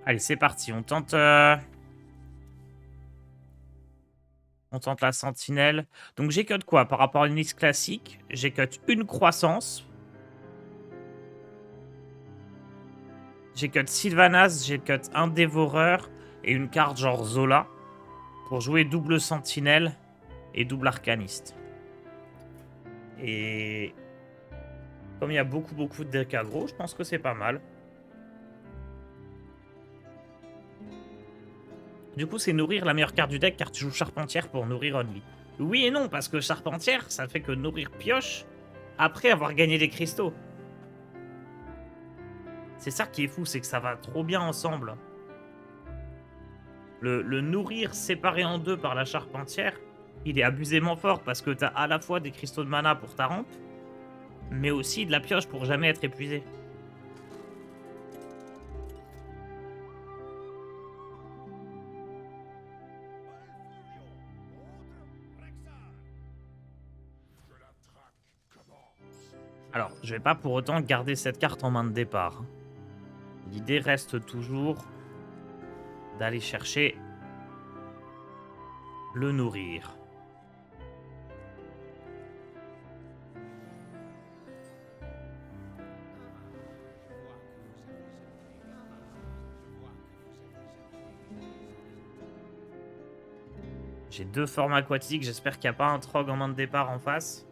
Allez, c'est parti. On tente la sentinelle. Donc j'ai cut quoi? Par rapport à une liste classique, j'ai cut une croissance. J'ai cut Sylvanas, j'ai cut un dévoreur et une carte genre Zola pour jouer double sentinelle et double arcaniste. Et comme il y a beaucoup de decks aggro, je pense que c'est pas mal. Du coup, c'est nourrir la meilleure carte du deck car tu joues Charpentière pour nourrir Only. Oui et non, parce que Charpentière, ça fait que nourrir Pioche après avoir gagné des cristaux. C'est ça qui est fou, c'est que ça va trop bien ensemble. Le nourrir séparé en deux par la Charpentière, il est abusément fort parce que t'as à la fois des cristaux de mana pour ta rampe, mais aussi de la pioche pour jamais être épuisé. Alors, je vais pas pour autant garder cette carte en main de départ. L'idée reste toujours d'aller chercher le nourrir. J'ai deux formes aquatiques, j'espère qu'il n'y a pas un trog en main de départ en face.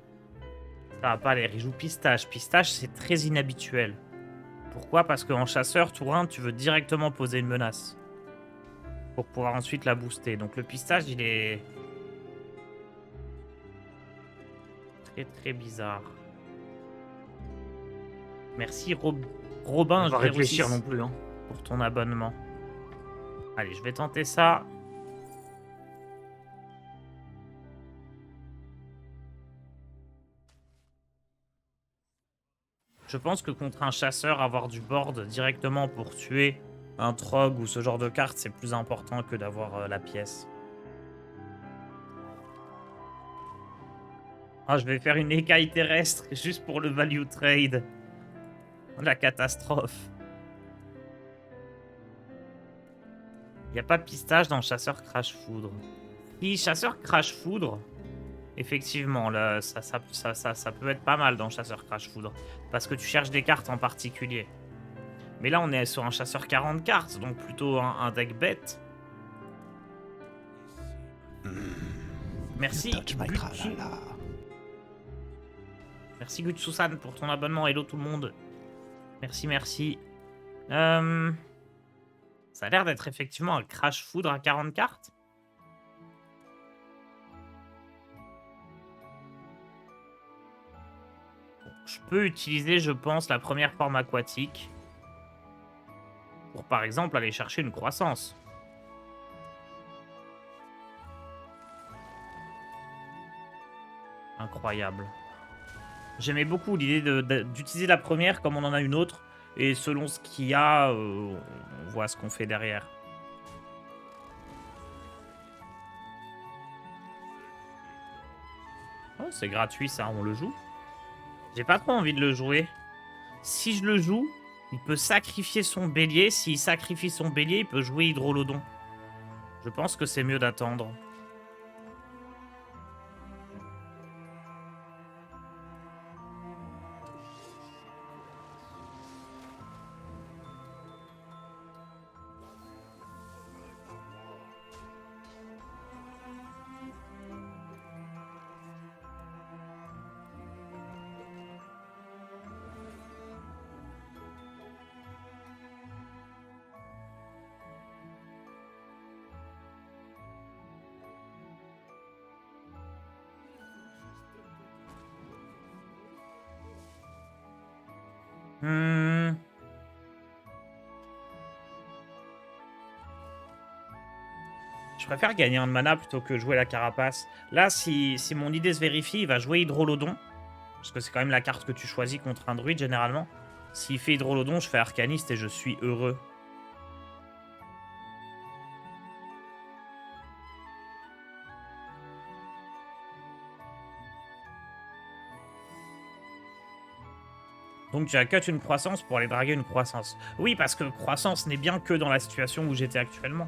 Ça va pas aller, il joue pistache. Pistache, c'est très inhabituel. Pourquoi? Parce qu'en chasseur, tour 1, tu veux directement poser une menace. Pour pouvoir ensuite la booster. Donc le pistache, il est très bizarre. Merci Robin, On va réfléchir 06, non plus. Hein. pour ton abonnement. Allez, je vais tenter ça. Je pense que contre un chasseur, avoir du board directement pour tuer un trog ou ce genre de carte, c'est plus important que d'avoir la pièce. Ah, je vais faire une écaille terrestre juste pour le value trade. La catastrophe. Il n'y a pas de pistache dans Chasseur Crash Foudre. Si, Chasseur Crash Foudre, effectivement, là, ça peut être pas mal dans Chasseur Crash Foudre. Parce que tu cherches des cartes en particulier. Mais là, on est sur un Chasseur 40 cartes, donc plutôt un deck bête. Merci, Merci Gutsusan pour ton abonnement. Hello tout le monde. Merci. Ça a l'air d'être effectivement un Crash Foudre à 40 cartes. Je peux utiliser, je pense, la première forme aquatique pour, par exemple, aller chercher une croissance. Incroyable. J'aimais beaucoup l'idée d'utiliser la première comme on en a une autre. Et selon ce qu'il y a, on voit ce qu'on fait derrière. Oh, c'est gratuit ça, on le joue. J'ai pas trop envie de le jouer. Si je le joue, il peut sacrifier son bélier. S'il sacrifie son bélier, il peut jouer Hydrolodon. Je pense que c'est mieux d'attendre. Je préfère gagner un de mana plutôt que jouer la carapace. Là, si mon idée se vérifie, il va jouer Hydrolodon. Parce que c'est quand même la carte que tu choisis contre un druide, généralement. S'il fait Hydrolodon, je fais Arcaniste et je suis heureux. Donc tu as cut une croissance pour aller draguer une croissance. Oui, parce que croissance n'est bien que dans la situation où j'étais actuellement.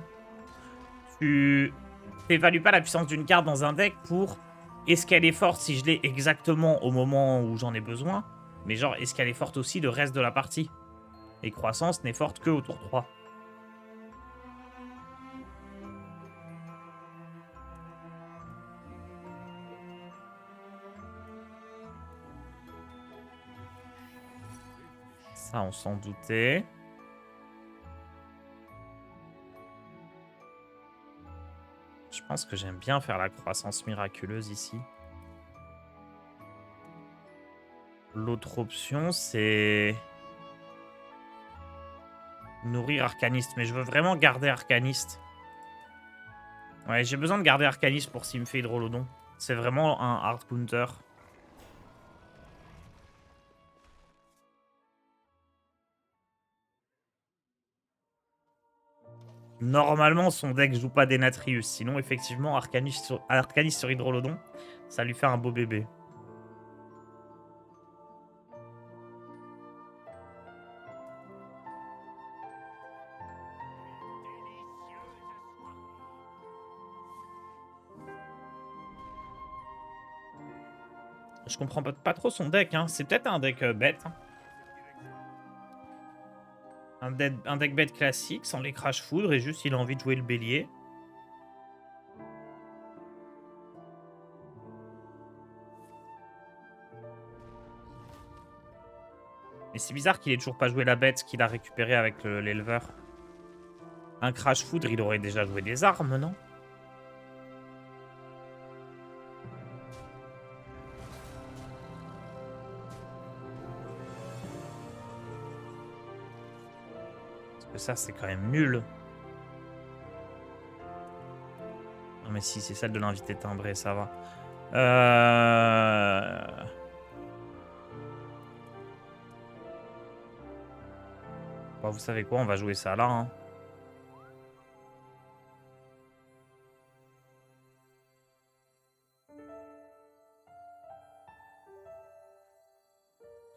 Tu n'évalues pas la puissance d'une carte dans un deck pour est-ce qu'elle est forte si je l'ai exactement au moment où j'en ai besoin, mais genre est-ce qu'elle est forte aussi le reste de la partie. Et croissance n'est forte que au tour 3. Ça, on s'en doutait. Je pense que j'aime bien faire la croissance miraculeuse ici. L'autre option, c'est... nourrir Arcaniste. Mais je veux vraiment garder Arcaniste. Ouais, j'ai besoin de garder Arcaniste pour s'il me fait Hydrolodon. C'est vraiment un hard counter. Normalement, son deck joue pas Denatrius. Sinon, effectivement, Arcaniste sur Hydrolodon, ça lui fait un beau bébé. Je comprends pas trop son deck. Hein. C'est peut-être un deck bête. Hein. Un deck bête classique, sans les crash foudre, et juste il a envie de jouer le bélier. Mais c'est bizarre qu'il ait toujours pas joué la bête qu'il a récupérée avec l'éleveur. Un crash foudre, il aurait déjà joué des armes, non? Parce que ça, c'est quand même nul. Non mais si, c'est celle de l'invité timbré, ça va. Bon, vous savez quoi, on va jouer ça là. Hein.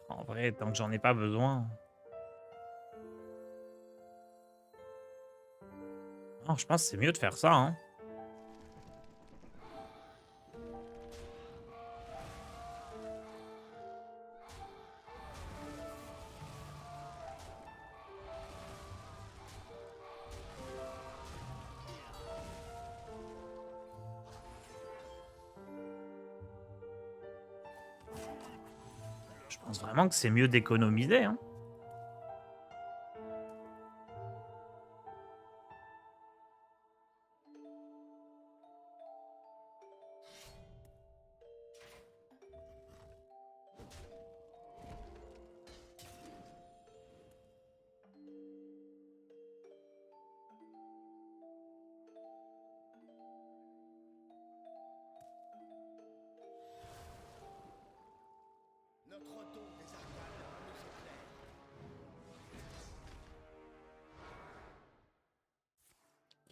En vrai, tant que j'en ai pas besoin. Non, je pense que c'est mieux de faire ça. Hein. Je pense vraiment que c'est mieux d'économiser. Hein.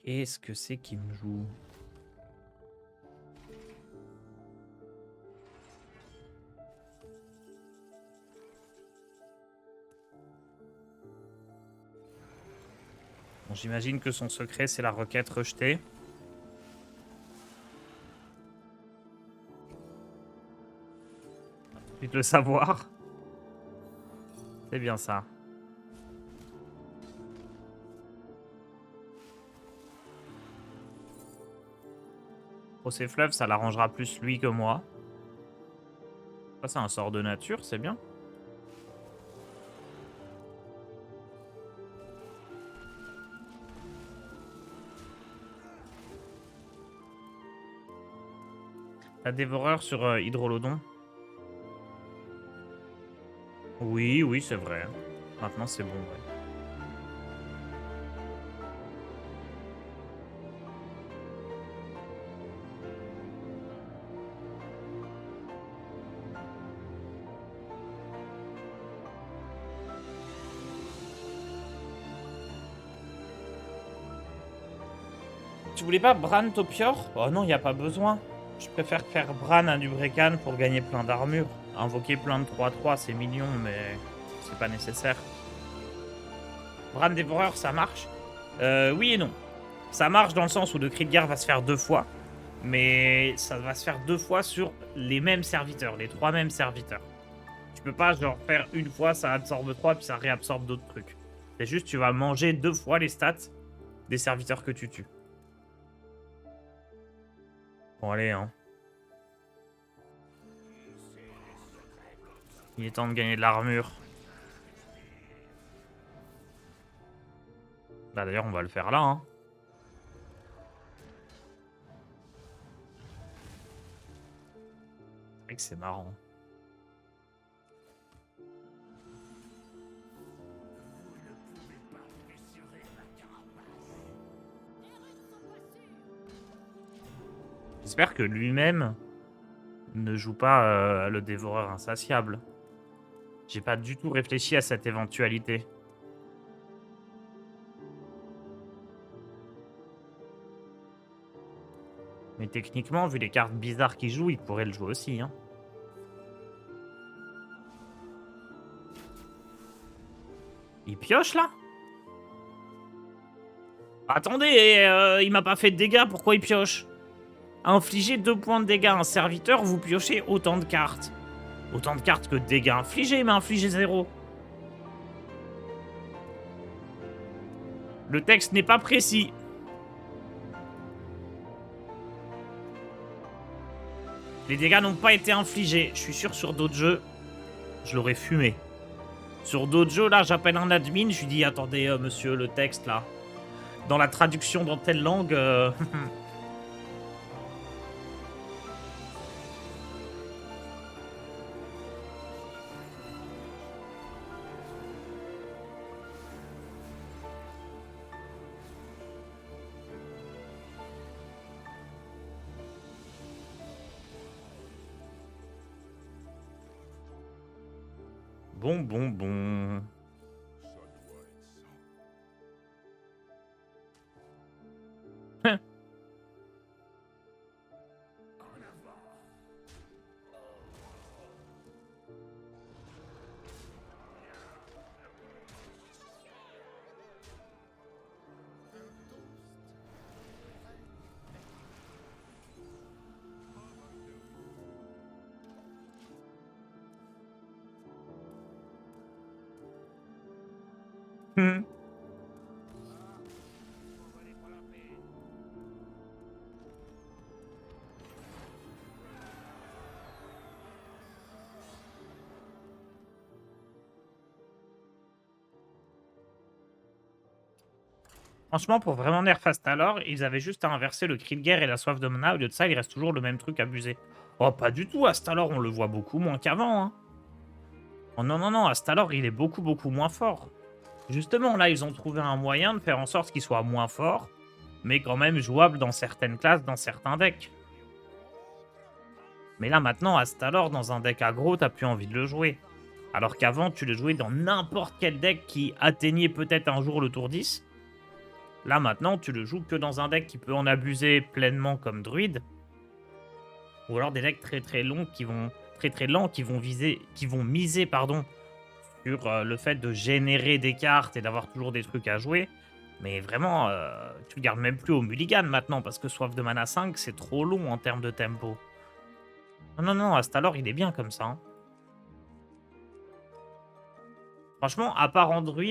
Qu'est-ce que c'est qui me joue? Bon, j'imagine que son secret, c'est la requête rejetée. Tu de le savoir. C'est bien ça. Procès fleuve, ça l'arrangera plus lui que moi. Ça, c'est un sort de nature, c'est bien. La dévoreur sur Hydrolodon. Oui, oui, c'est vrai. Maintenant, c'est bon, ouais. Tu voulais pas Bran Topior? Oh non, il n'y a pas besoin. Je préfère faire Bran à du Brekan pour gagner plein d'armure. Invoquer plein de 3-3, c'est mignon, mais... c'est pas nécessaire. Bran Dévoreur, ça marche? Oui et non. Ça marche dans le sens où le cri de guerre va se faire 2 fois. Mais ça va se faire 2 fois sur les mêmes serviteurs, les 3 mêmes serviteurs. Tu peux pas genre faire une fois, ça absorbe 3, puis ça réabsorbe d'autres trucs. C'est juste tu vas manger 2 fois les stats des serviteurs que tu tues. Bon allez hein. Il est temps de gagner de l'armure. Bah d'ailleurs on va le faire là hein. C'est vrai que c'est marrant. J'espère que lui-même ne joue pas le dévoreur insatiable. J'ai pas du tout réfléchi à cette éventualité. Mais techniquement, vu les cartes bizarres qu'il joue, il pourrait le jouer aussi. Hein. Il pioche là? Attendez, il m'a pas fait de dégâts, pourquoi il pioche? Infliger 2 points de dégâts à un serviteur, vous piochez autant de cartes. Autant de cartes que de dégâts infligés, mais infligé 0. Le texte n'est pas précis. Les dégâts n'ont pas été infligés. Je suis sûr sur d'autres jeux, je l'aurais fumé. Sur d'autres jeux, là, j'appelle un admin, je lui dis, attendez, monsieur, le texte, là. Dans la traduction dans telle langue... Bon. Franchement, pour vraiment nerf Astalor, ils avaient juste à inverser le cri de guerre et la soif de mana. Au lieu de ça, il reste toujours le même truc abusé. Oh, pas du tout. Astalor, on le voit beaucoup moins qu'avant. Hein. Oh non. Astalor, il est beaucoup moins fort. Justement, là, ils ont trouvé un moyen de faire en sorte qu'il soit moins fort, mais quand même jouable dans certaines classes, dans certains decks. Mais là, maintenant, Astalor, dans un deck aggro, t'as plus envie de le jouer. Alors qu'avant, tu le jouais dans n'importe quel deck qui atteignait peut-être un jour le tour 10. Là, maintenant, tu le joues que dans un deck qui peut en abuser pleinement comme druide. Ou alors des decks très longs qui vont... Très lents qui vont miser sur le fait de générer des cartes et d'avoir toujours des trucs à jouer. Mais vraiment, tu le gardes même plus au mulligan maintenant, parce que Soif de Mana 5, c'est trop long en termes de tempo. Non, Astalor, il est bien comme ça. Hein. Franchement, à part Android,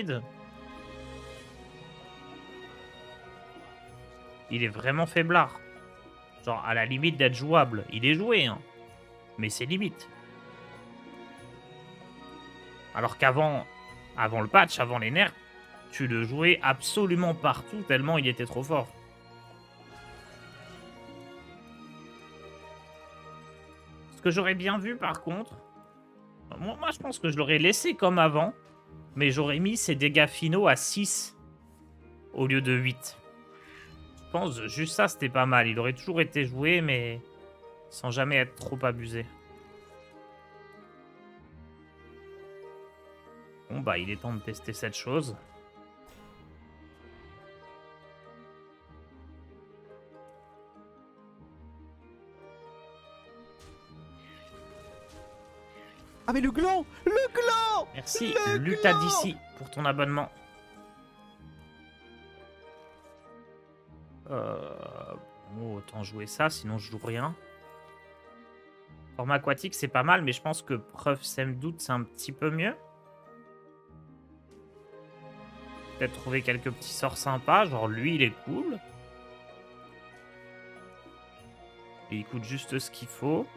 il est vraiment faiblard. Genre, à la limite d'être jouable. Il est joué, hein. Mais c'est limite. Alors qu'avant, avant le patch, avant les nerfs, tu le jouais absolument partout tellement il était trop fort. Ce que j'aurais bien vu par contre, moi je pense que je l'aurais laissé comme avant, mais j'aurais mis ses dégâts finaux à 6 au lieu de 8. Je pense juste ça c'était pas mal, il aurait toujours été joué mais sans jamais être trop abusé. Bon bah il est temps de tester cette chose. Ah mais le gland! Le gland! Merci, Le Luta gland d'ici, pour ton abonnement. Bon, autant jouer ça, sinon je joue rien. Format aquatique, c'est pas mal, mais je pense que preuve sème doute, c'est un petit peu mieux. Peut-être trouver quelques petits sorts sympas, genre lui, il est cool. Et il coûte juste ce qu'il faut.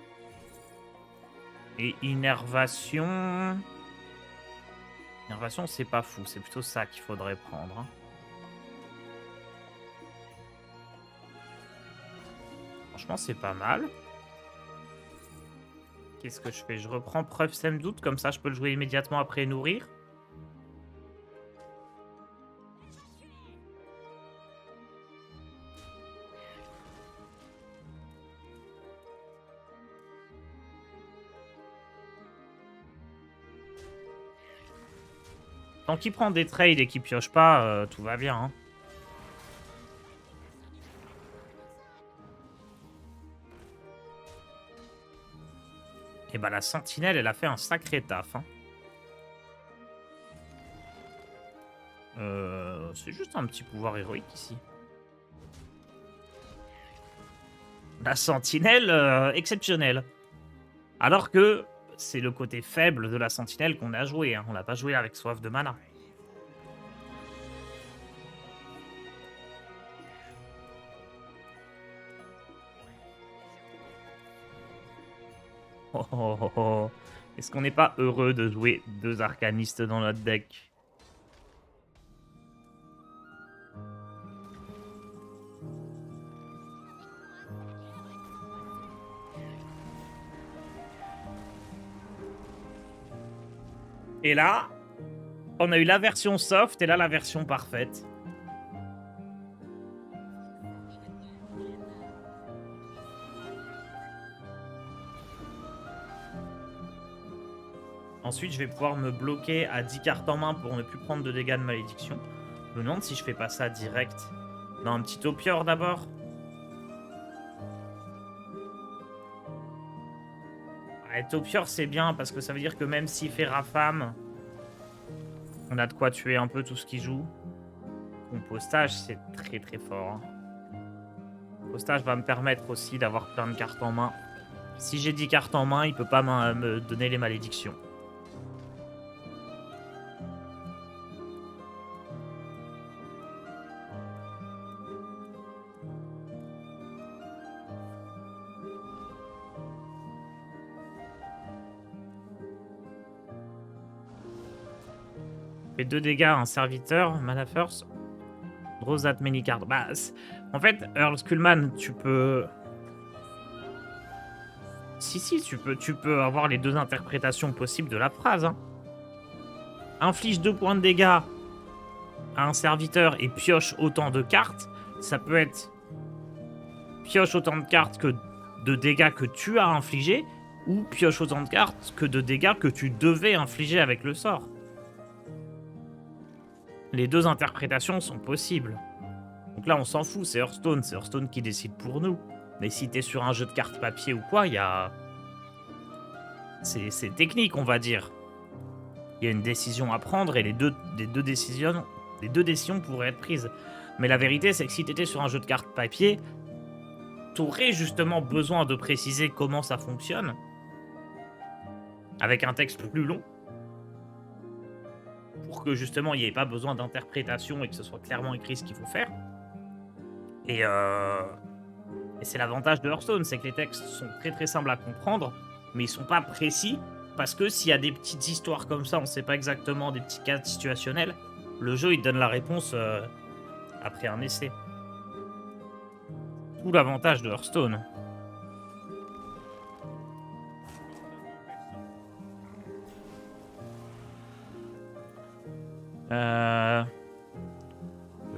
Et innervation... Innervation, c'est pas fou, c'est plutôt ça qu'il faudrait prendre. Hein. Franchement, c'est pas mal. Qu'est-ce que je fais? Je reprends preuve sème doute, comme ça je peux le jouer immédiatement après nourrir. Tant qu'il prend des trades et qu'il pioche pas, tout va bien. Hein. Et bah la sentinelle, elle a fait un sacré taf. Hein. C'est juste un petit pouvoir héroïque ici. La sentinelle, exceptionnelle. Alors que c'est le côté faible de la sentinelle qu'on a joué. Hein. On l'a pas joué avec soif de mana. Oh, oh, oh, oh. Est-ce qu'on n'est pas heureux de jouer 2 arcanistes dans notre deck? Et là, on a eu la version soft et là la version parfaite. Ensuite, je vais pouvoir me bloquer à 10 cartes en main pour ne plus prendre de dégâts de malédiction. Je me demande si je fais pas ça direct. Non, un petit Topior d'abord. Ouais, Topior, c'est bien parce que ça veut dire que même s'il fait Rafam, on a de quoi tuer un peu tout ce qui joue. Compostage, c'est très très fort. Hein. Compostage va me permettre aussi d'avoir plein de cartes en main. Si j'ai 10 cartes en main, il peut pas me donner les malédictions. Fait 2 dégâts à un serviteur, mana first. Draw that many cards. Bah, en fait, Earl Skullman, tu peux... Si, tu peux avoir les 2 interprétations possibles de la phrase. Hein. Inflige 2 points de dégâts à un serviteur et pioche autant de cartes. Ça peut être pioche autant de cartes que de dégâts que tu as infligés, ou pioche autant de cartes que de dégâts que tu devais infliger avec le sort. Les 2 interprétations sont possibles. Donc là, on s'en fout, c'est Hearthstone qui décide pour nous. Mais si t'es sur un jeu de cartes papier ou quoi, il y a... C'est technique, on va dire. Il y a une décision à prendre et les deux décisions pourraient être prises. Mais la vérité, c'est que si t'étais sur un jeu de cartes papier, t'aurais justement besoin de préciser comment ça fonctionne. Avec un texte plus long. Pour que justement, il n'y ait pas besoin d'interprétation et que ce soit clairement écrit ce qu'il faut faire. Et c'est l'avantage de Hearthstone, c'est que les textes sont très très simples à comprendre, mais ils sont pas précis, parce que s'il y a des petites histoires comme ça, on sait pas exactement, des petits cas situationnels, le jeu il donne la réponse après un essai. Tout l'avantage de Hearthstone.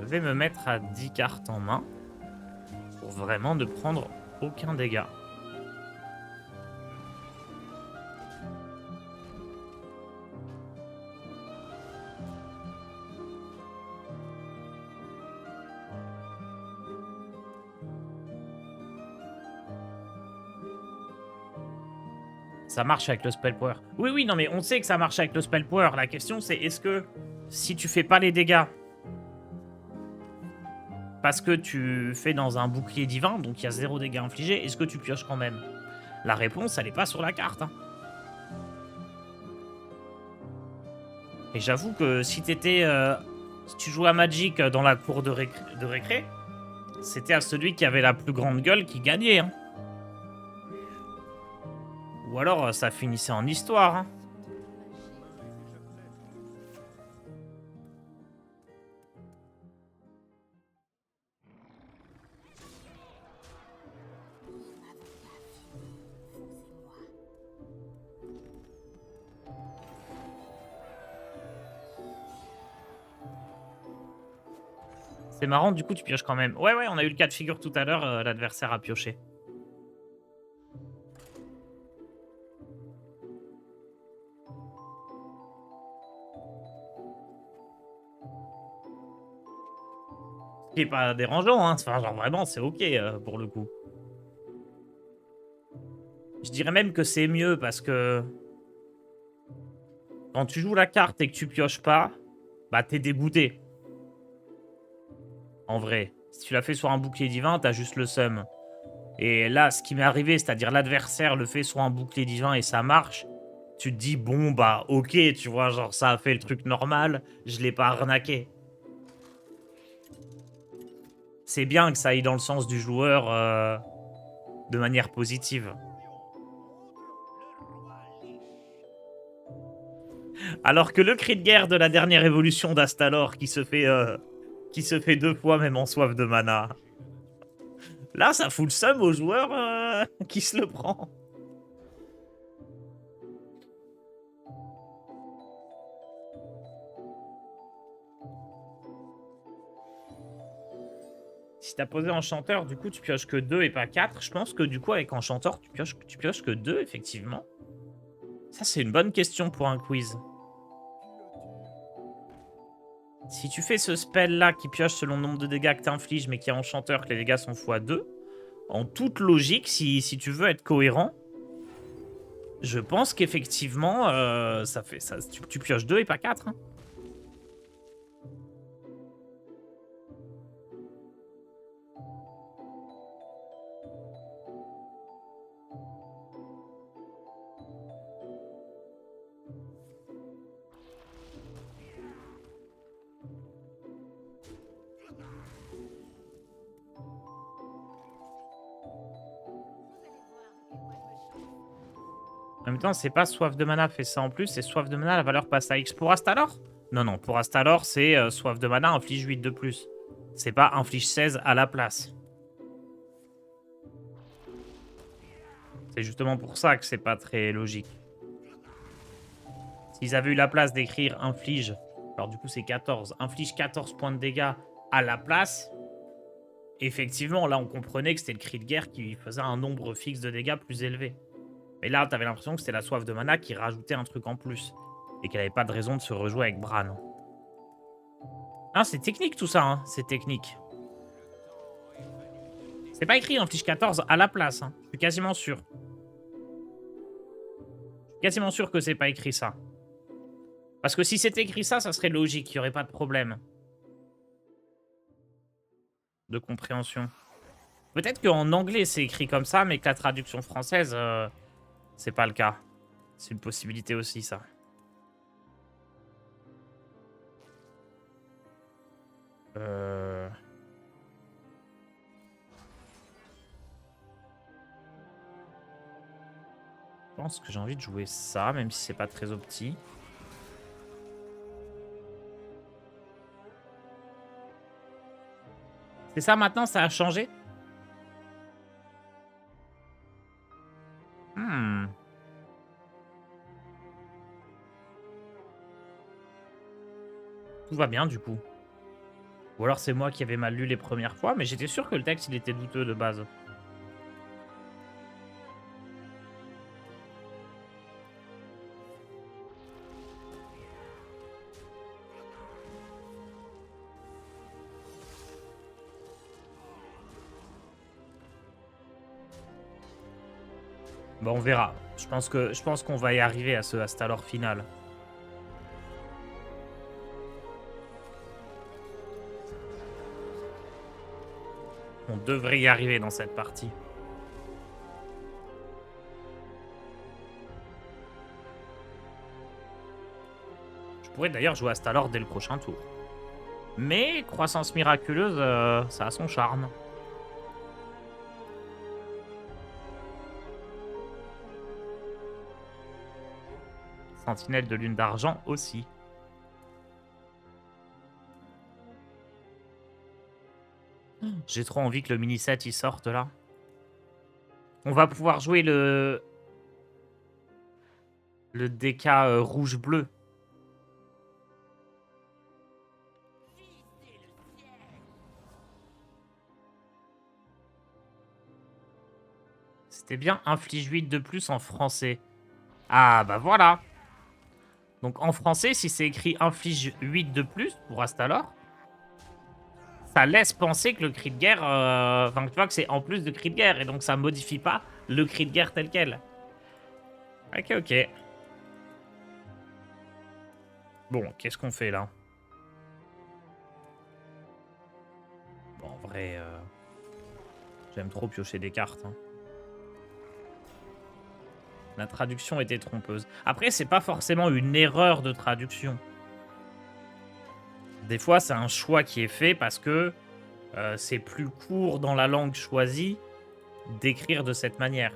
Je vais me mettre à 10 cartes en main pour vraiment ne prendre aucun dégât. Ça marche avec le spell power. Oui, oui, non, mais on sait que ça marche avec le spell power. La question, c'est est-ce que si tu fais pas les dégâts parce que tu fais dans un bouclier divin, donc il y a 0 dégâts infligés, est-ce que tu pioches quand même? La réponse, elle est pas sur la carte. Hein. Et j'avoue que si t'étais... si tu jouais à Magic dans la cour de récré, c'était à celui qui avait la plus grande gueule qui gagnait. Hein. Ou alors, ça finissait en histoire. Hein. C'est marrant, du coup, tu pioches quand même. Ouais, ouais, on a eu le cas de figure tout à l'heure, l'adversaire a pioché. Ce qui est pas dérangeant, hein. Enfin, genre, vraiment, c'est ok pour le coup. Je dirais même que c'est mieux parce que... Quand tu joues la carte et que tu pioches pas, bah t'es dégoûté. En vrai. Si tu l'as fait sur un bouclier divin, t'as juste le seum. Et là, ce qui m'est arrivé, c'est-à-dire l'adversaire le fait sur un bouclier divin et ça marche, tu te dis, bon, bah, ok, tu vois, genre, ça a fait le truc normal, je l'ai pas arnaqué. C'est bien que ça aille dans le sens du joueur de manière positive. Alors que le cri de guerre de la dernière évolution d'Astalor qui se fait 2 fois même en soif de mana. Là, ça fout le seum au joueur qui se le prend. Si t'as posé Enchanteur, du coup, tu pioches que 2 et pas 4. Je pense que du coup, avec Enchanteur, tu pioches que 2, effectivement. Ça, c'est une bonne question pour un quiz. Si tu fais ce spell-là qui pioche selon le nombre de dégâts que t'infliges, mais qui est Enchanteur, que les dégâts sont x2, en toute logique, si tu veux être cohérent, je pense qu'effectivement, tu pioches 2 et pas 4. Hein. En même temps, c'est pas soif de mana fait ça en plus, c'est soif de mana, la valeur passe à X pour Astalor. Non, non, pour Astalor, c'est soif de mana, inflige 8 de plus. C'est pas inflige 16 à la place. C'est justement pour ça que c'est pas très logique. S'ils avaient eu la place d'écrire inflige, alors du coup c'est 14, inflige 14 points de dégâts à la place, effectivement, là on comprenait que c'était le cri de guerre qui faisait un nombre fixe de dégâts plus élevé. Mais là, t'avais l'impression que c'était la soif de mana qui rajoutait un truc en plus. Et qu'elle avait pas de raison de se rejouer avec Bran. Ah, c'est technique tout ça, hein. C'est technique. C'est pas écrit inflige 14 à la place, hein. Je suis quasiment sûr. Je suis quasiment sûr que c'est pas écrit ça. Parce que si c'était écrit ça, ça serait logique. Il y aurait pas de problème de compréhension. Peut-être qu'en anglais, c'est écrit comme ça, mais que la traduction française... c'est pas le cas. C'est une possibilité aussi, ça. Je pense que j'ai envie de jouer ça, même si c'est pas très opti. C'est ça maintenant, ça a changé? Tout va bien du coup. Ou alors c'est moi qui avais mal lu les premières fois, mais j'étais sûr que le texte il était douteux de base. Bon, on verra. Je pense qu'on va y arriver à ce Astalor final. On devrait y arriver dans cette partie. Je pourrais d'ailleurs jouer Astalor dès le prochain tour. Mais croissance miraculeuse, ça a son charme. Sentinelle de lune d'argent aussi. J'ai trop envie que le mini-set il sorte là. On va pouvoir jouer le DK rouge-bleu. C'était bien inflige 8 de plus en français. Ah bah voilà. Donc en français, si c'est écrit inflige 8 de plus pour Astalor, ça laisse penser que le cri de guerre... Enfin, tu vois que c'est en plus de cri de guerre, et donc ça modifie pas le cri de guerre tel quel. Ok, ok. Bon, qu'est-ce qu'on fait là? Bon, en vrai... J'aime trop piocher des cartes. Hein. La traduction était trompeuse. Après, c'est pas forcément une erreur de traduction. Des fois, c'est un choix qui est fait parce que c'est plus court dans la langue choisie d'écrire de cette manière.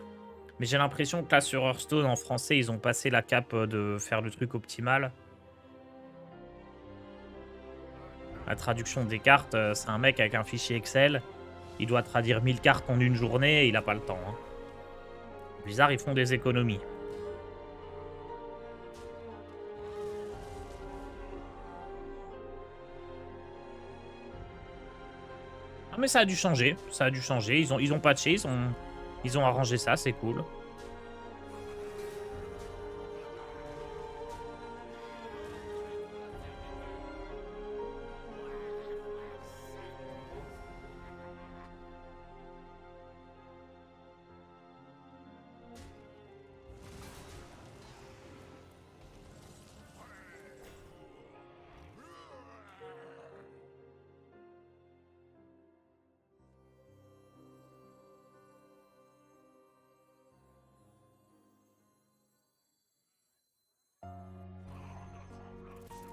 Mais j'ai l'impression que là, sur Hearthstone, en français, ils ont passé la cape de faire le truc optimal. La traduction des cartes, c'est un mec avec un fichier Excel. Il doit traduire 1000 cartes en une journée et il a pas le temps. Hein. Blizzard, ils font des économies. Ah mais ça a dû changer, ça a dû changer. Ils ont patché, ils ont arrangé ça, c'est cool.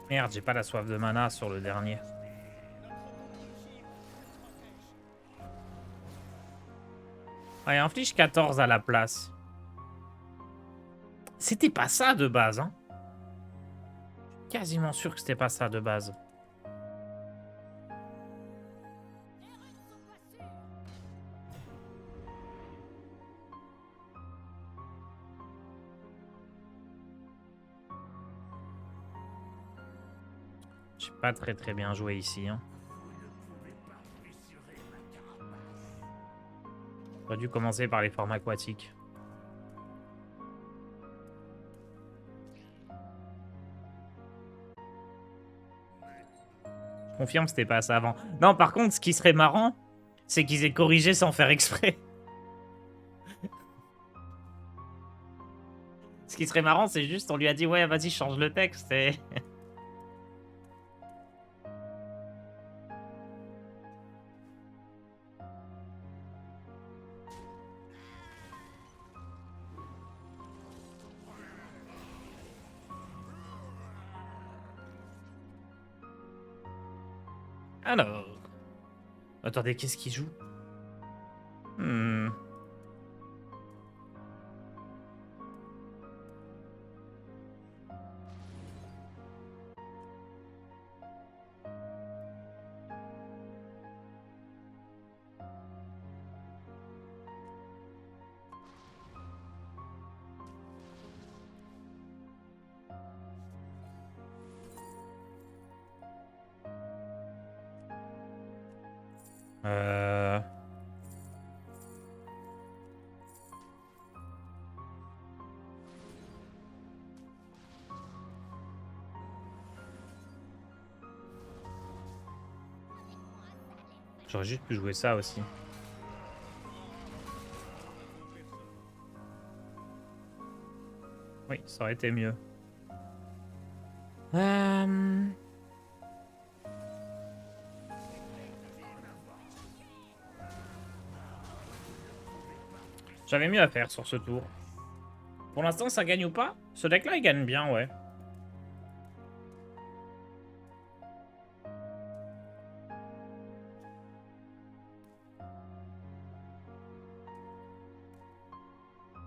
Merde, j'ai pas la soif de mana sur le dernier. Ouais, inflige 14 à la place. C'était pas ça de base, hein. Quasiment sûr que c'était pas ça de base. J'ai pas très bien joué ici, hein. J'aurais dû commencer par les formes aquatiques. Je confirme, c'était pas ça avant. Non, par contre, ce qui serait marrant, c'est qu'ils aient corrigé sans faire exprès. Ce qui serait marrant, c'est juste, on lui a dit, ouais, vas-y, change le texte. Et... Alors... Attendez, qu'est-ce qu'il joue? J'aurais juste pu jouer ça aussi. Oui, ça aurait été mieux. J'avais mieux à faire sur ce tour. Pour l'instant, ça gagne ou pas? Ce deck-là, il gagne bien, ouais.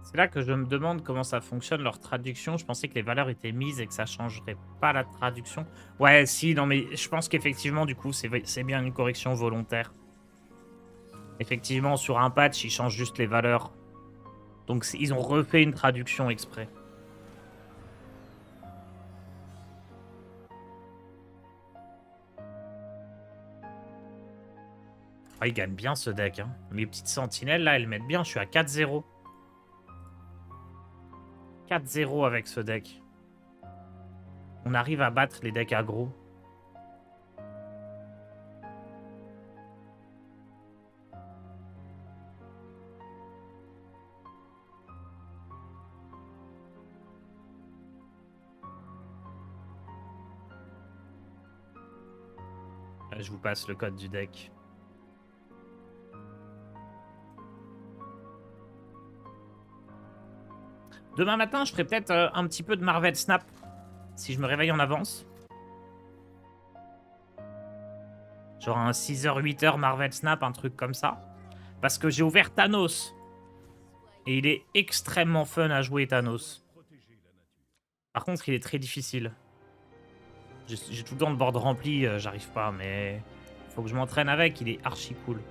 C'est là que je me demande comment ça fonctionne, leur traduction. Je pensais que les valeurs étaient mises et que ça changerait pas la traduction. Ouais, si, non, mais je pense qu'effectivement, du coup, c'est bien une correction volontaire. Effectivement, sur un patch, ils changent juste les valeurs. Donc, ils ont refait une traduction exprès. Ah, il gagne bien ce deck. Hein. Mes petites sentinelles, là, elles mettent bien. Je suis à 4-0. 4-0 avec ce deck. On arrive à battre les decks aggro. Je vous passe le code du deck. Demain matin, je ferai peut-être un petit peu de Marvel Snap. Si je me réveille en avance. Genre un 6h, 8h Marvel Snap, un truc comme ça. Parce que j'ai ouvert Thanos. Et il est extrêmement fun à jouer, Thanos. Par contre, il est très difficile. J'ai tout le temps le board rempli, j'arrive pas, mais... Faut que je m'entraîne avec, il est archi cool.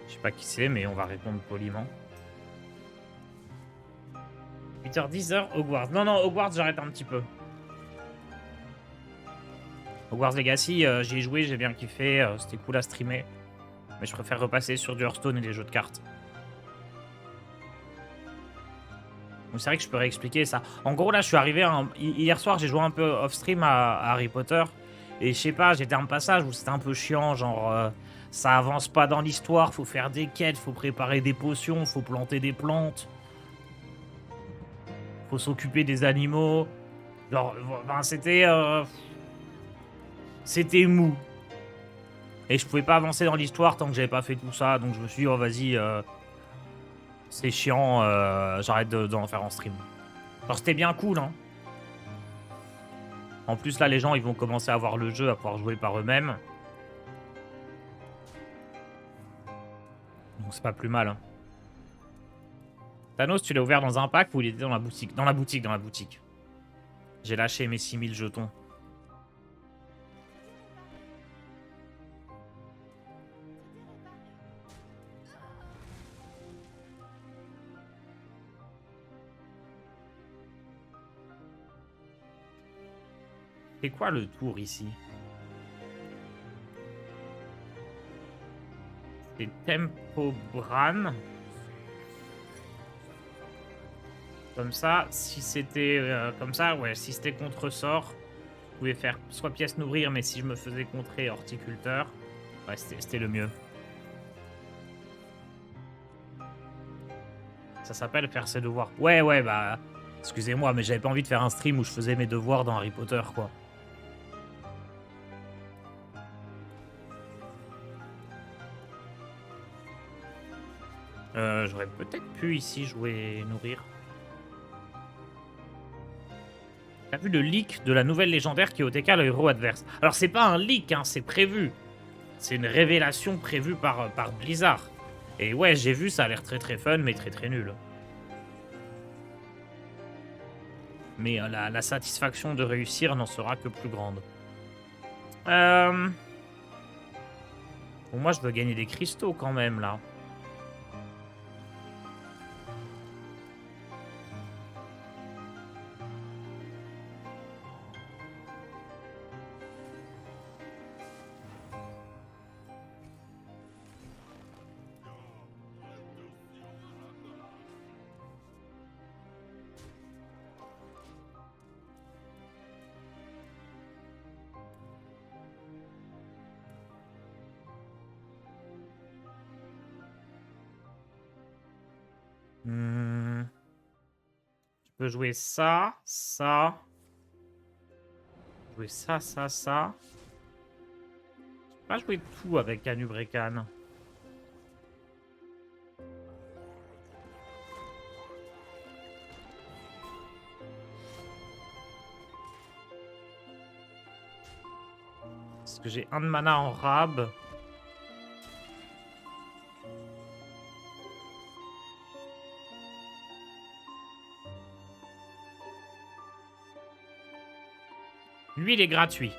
Je sais pas qui c'est, mais on va répondre poliment. 8h, 10h, Hogwarts. Non, non, Hogwarts, j'arrête un petit peu. Hogwarts Legacy, j'y ai joué, j'ai bien kiffé, c'était cool à streamer. Mais je préfère repasser sur du Hearthstone et des jeux de cartes. Donc c'est vrai que je peux réexpliquer ça. En gros, là, je suis arrivé... Hier soir, j'ai joué un peu off-stream à Harry Potter. Et je sais pas, j'étais à un passage où c'était un peu chiant, genre... ça avance pas dans l'histoire, faut faire des quêtes, faut préparer des potions, faut planter des plantes. Faut s'occuper des animaux. Genre, ben, c'était... c'était mou. Et je pouvais pas avancer dans l'histoire tant que j'avais pas fait tout ça. Donc je me suis dit, oh vas-y, c'est chiant, j'arrête d'en faire en stream. Alors c'était bien cool, hein. En plus là, les gens, ils vont commencer à voir le jeu, à pouvoir jouer par eux-mêmes. Donc c'est pas plus mal, hein. Thanos, tu l'as ouvert dans un pack ou il était dans la boutique? Dans la boutique, dans la boutique. J'ai lâché mes 6000 jetons. C'est quoi le tour ici? C'est Tempo Bran. Comme ça, si c'était comme ça, ouais, si c'était contre-sort, je pouvais faire soit pièce nourrir, mais si je me faisais contrer horticulteur, ouais, c'était le mieux. Ça s'appelle faire ses devoirs. Ouais, ouais, bah, excusez-moi, mais j'avais pas envie de faire un stream où je faisais mes devoirs dans Harry Potter, quoi. J'aurais peut-être pu ici jouer nourrir. T'as vu le leak de la nouvelle légendaire qui est OTK le héros adverse? Alors c'est pas un leak, hein, c'est prévu. C'est une révélation prévue par Blizzard. Et ouais, j'ai vu, ça a l'air très très fun, mais très très nul. Mais la satisfaction de réussir n'en sera que plus grande. Bon, moi je veux gagner des cristaux quand même là. Je peux jouer ça, ça. Jouer ça, ça, ça. Je peux pas jouer tout avec Canubrecan. Parce que j'ai un de mana en rab. Lui, il est gratuit.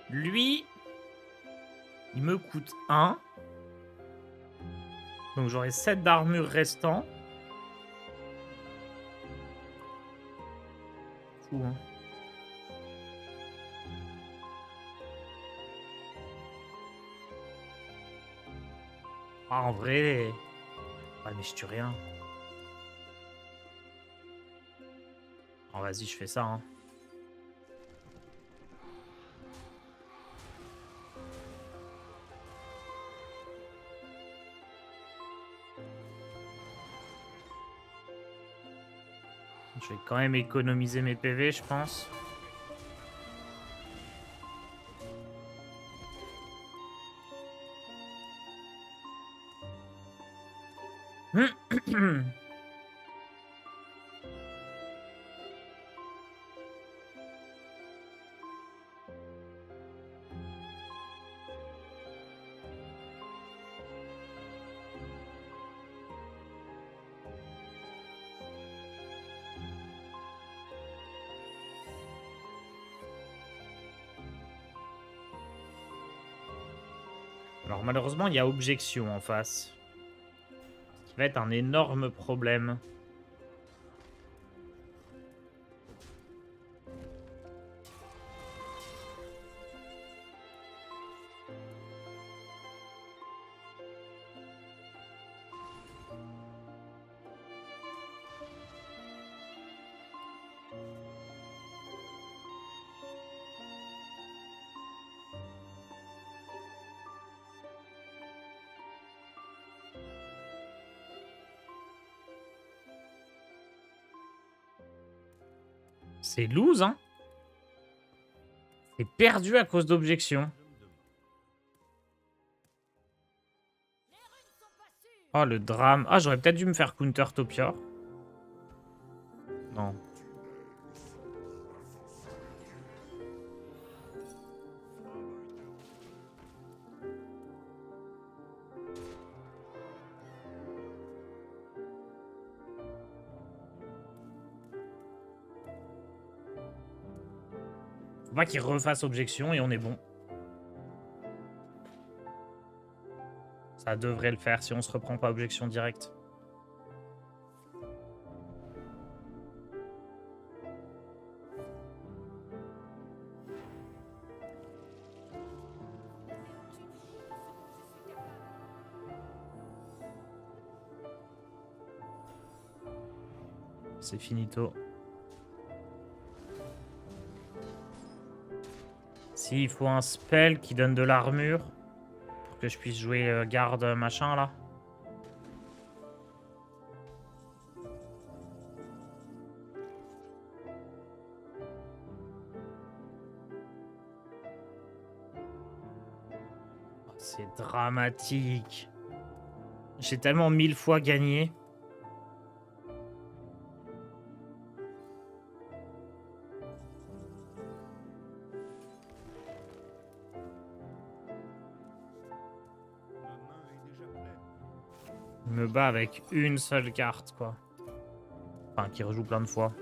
Lui, il me coûte 1. Donc j'aurai 7 d'armure restant. Fou, hein. Ah, en vrai... Ouais, mais je tue rien. Oh, vas-y, je fais ça, hein. Je vais quand même économiser mes PV, je pense. Alors malheureusement, il y a objection en face. Ce qui va être un énorme problème. C'est loose, hein. C'est perdu à cause d'objection. Oh, le drame. Ah, j'aurais peut-être dû me faire counter Topior. Non. Faut pas qu'il refasse objection et on est bon. Ça devrait le faire si on se reprend pas objection directe. C'est finito. S'il faut un spell qui donne de l'armure pour que je puisse jouer garde machin là. Oh, c'est dramatique. J'ai tellement 1000 fois gagné. Je me bats avec une seule carte, quoi. Enfin, qui rejoue plein de fois.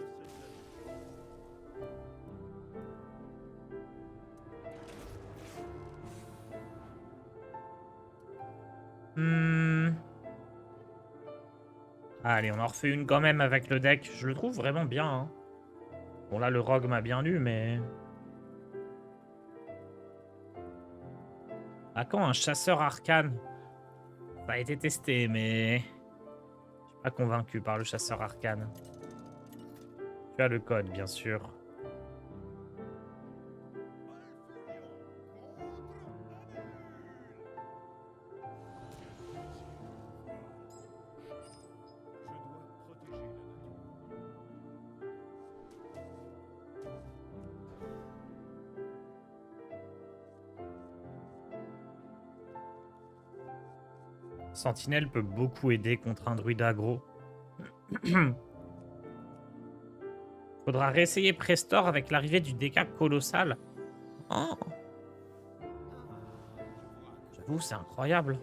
Allez, on en refait une quand même avec le deck. Je le trouve vraiment bien, hein. Bon, là, le rogue m'a bien lu, mais... À quand un chasseur arcane? Ça a été testé, mais... Je suis pas convaincu par le chasseur arcane. Tu as le code, bien sûr. Sentinelle peut beaucoup aider contre un druide aggro. Faudra réessayer Prestor avec l'arrivée du décap colossal. Oh, j'avoue, c'est incroyable.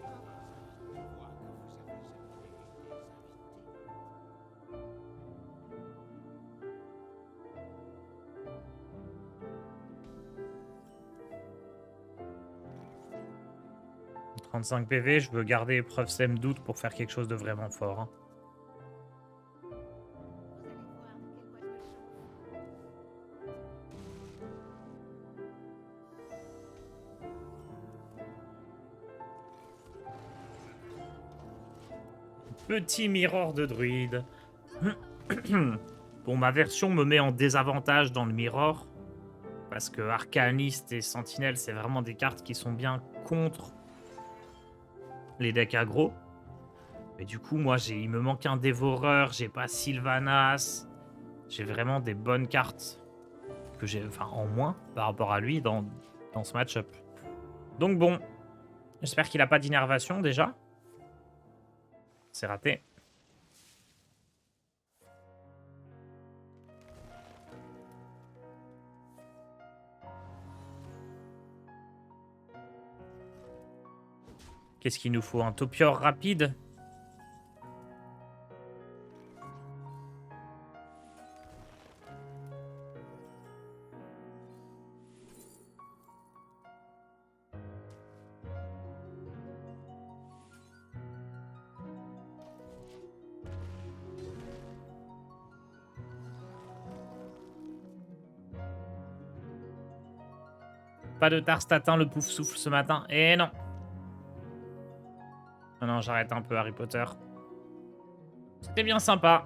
« 35 PV, je veux garder épreuve Sem doute pour faire quelque chose de vraiment fort. Hein. Petit mirror de druide. Bon, ma version me met en désavantage dans le mirror. Parce que Arcaniste et Sentinelle, c'est vraiment des cartes qui sont bien contre les decks aggro. Mais du coup, moi, il me manque un Dévoreur, j'ai pas Sylvanas. J'ai vraiment des bonnes cartes que j'ai, enfin, en moins par rapport à lui dans ce match-up. Donc bon, j'espère qu'il a pas d'innervation déjà. C'est raté. Qu'est-ce qu'il nous faut? Un Topior rapide? Pas de Tarstatin, le pouf souffle ce matin. Et non. Non, non, j'arrête un peu Harry Potter. C'était bien sympa.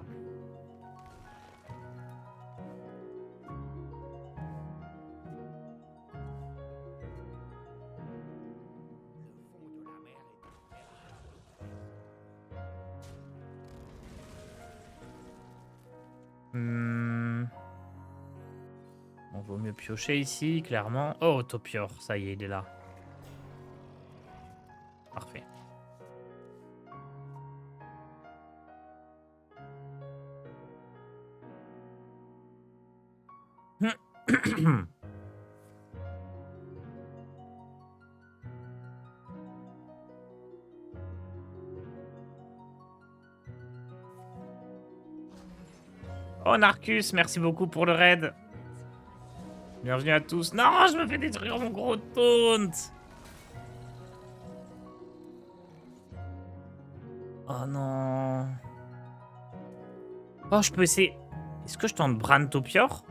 On vaut mieux piocher ici, clairement. Oh, Topior, ça y est, il est là. Parfait. Oh, Narcus, merci beaucoup pour le raid. Bienvenue à tous. Non, je me fais détruire mon gros taunt. Oh non. Oh, je peux essayer. Est-ce que je tente Bran Topior?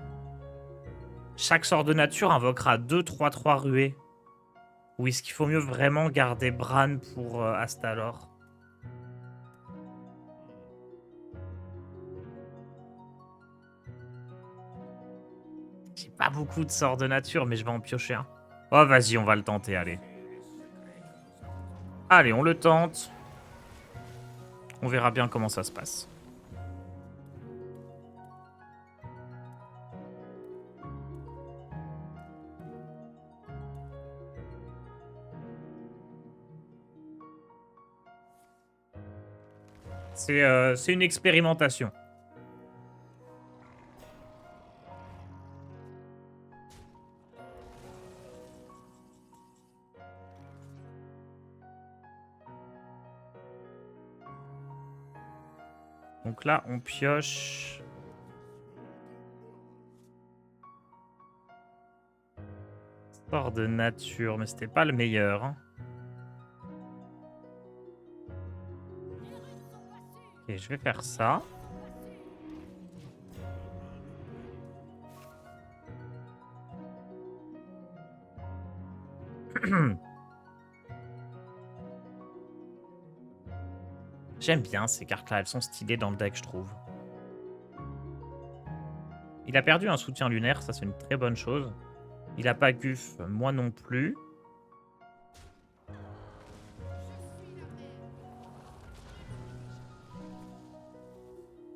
Chaque sort de nature invoquera 2-3-3 ruées. Ou est-ce qu'il faut mieux vraiment garder Bran pour Astalor? J'ai pas beaucoup de sorts de nature, mais je vais en piocher un. Oh, vas-y, on va le tenter, allez. Allez, on le tente. On verra bien comment ça se passe. C'est une expérimentation. Donc là, on pioche. Sort de nature, mais c'était pas le meilleur. Hein. Ok, je vais faire ça. J'aime bien ces cartes-là, elles sont stylées dans le deck, je trouve. Il a perdu un soutien lunaire, ça c'est une très bonne chose. Il a pas Guf, moi non plus.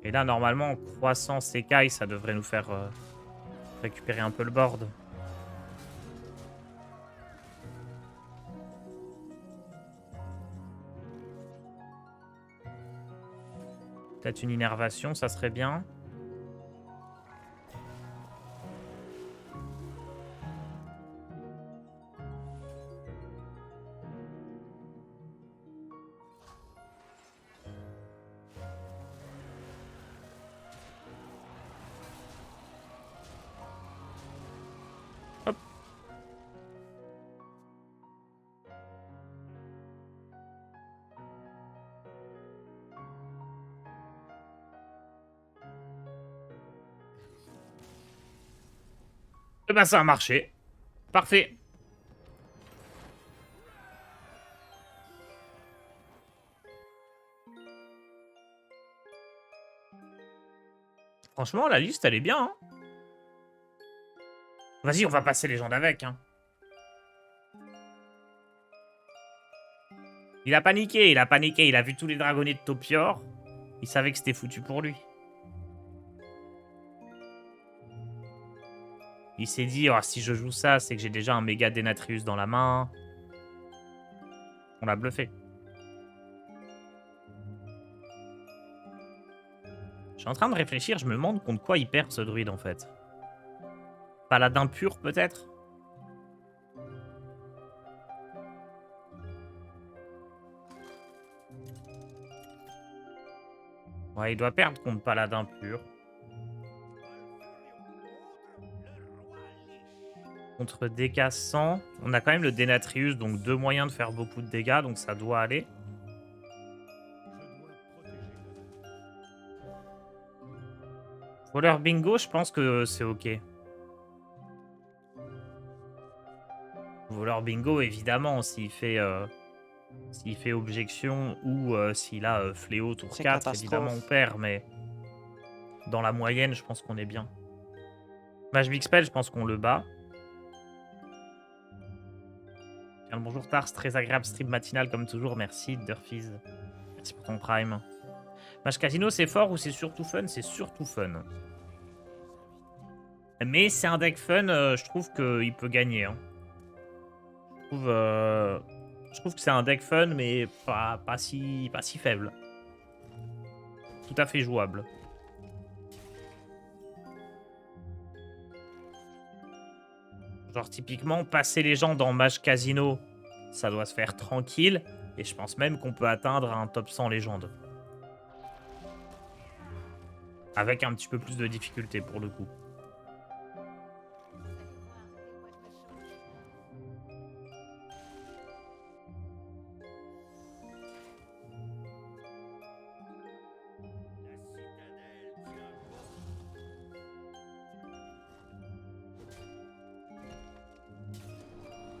Et là, normalement, en croissant Sekai, ça devrait nous faire récupérer un peu le board. Peut-être une innervation, ça serait bien. Hop. Et ben ça a marché. Parfait. Franchement, la liste, elle est bien. Hein. Vas-y, on va passer les gens avec. Hein. Il a paniqué, il a paniqué. Il a vu tous les dragonnets de Topior. Il savait que c'était foutu pour lui. Il s'est dit, oh, si je joue ça, c'est que j'ai déjà un méga Denatrius dans la main. On l'a bluffé. Je suis en train de réfléchir, je me demande contre quoi il perd ce druide en fait. Paladin pur peut-être? Ouais, il doit perdre contre Paladin pur. Contre dégâts 100. On a quand même le Denatrius, donc 2 moyens de faire beaucoup de dégâts, donc ça doit aller. Voleur bingo, je pense que c'est ok. Voleur bingo, évidemment, s'il fait objection ou s'il a fléau tour 4, évidemment on perd, mais dans la moyenne, je pense qu'on est bien. Mage Big Spell, je pense qu'on le bat. Bien, bonjour Tars, très agréable stream matinal comme toujours, merci Durfiz. Merci pour ton prime. Mage Casino, c'est fort ou c'est surtout fun? C'est surtout fun. Mais c'est un deck fun, je trouve qu'il peut gagner. Hein. Je trouve que c'est un deck fun, mais pas si faible. Tout à fait jouable. Genre typiquement, passer les gens dans Mage Casino, ça doit se faire tranquille. Et je pense même qu'on peut atteindre un top 100 légende. Avec un petit peu plus de difficulté pour le coup.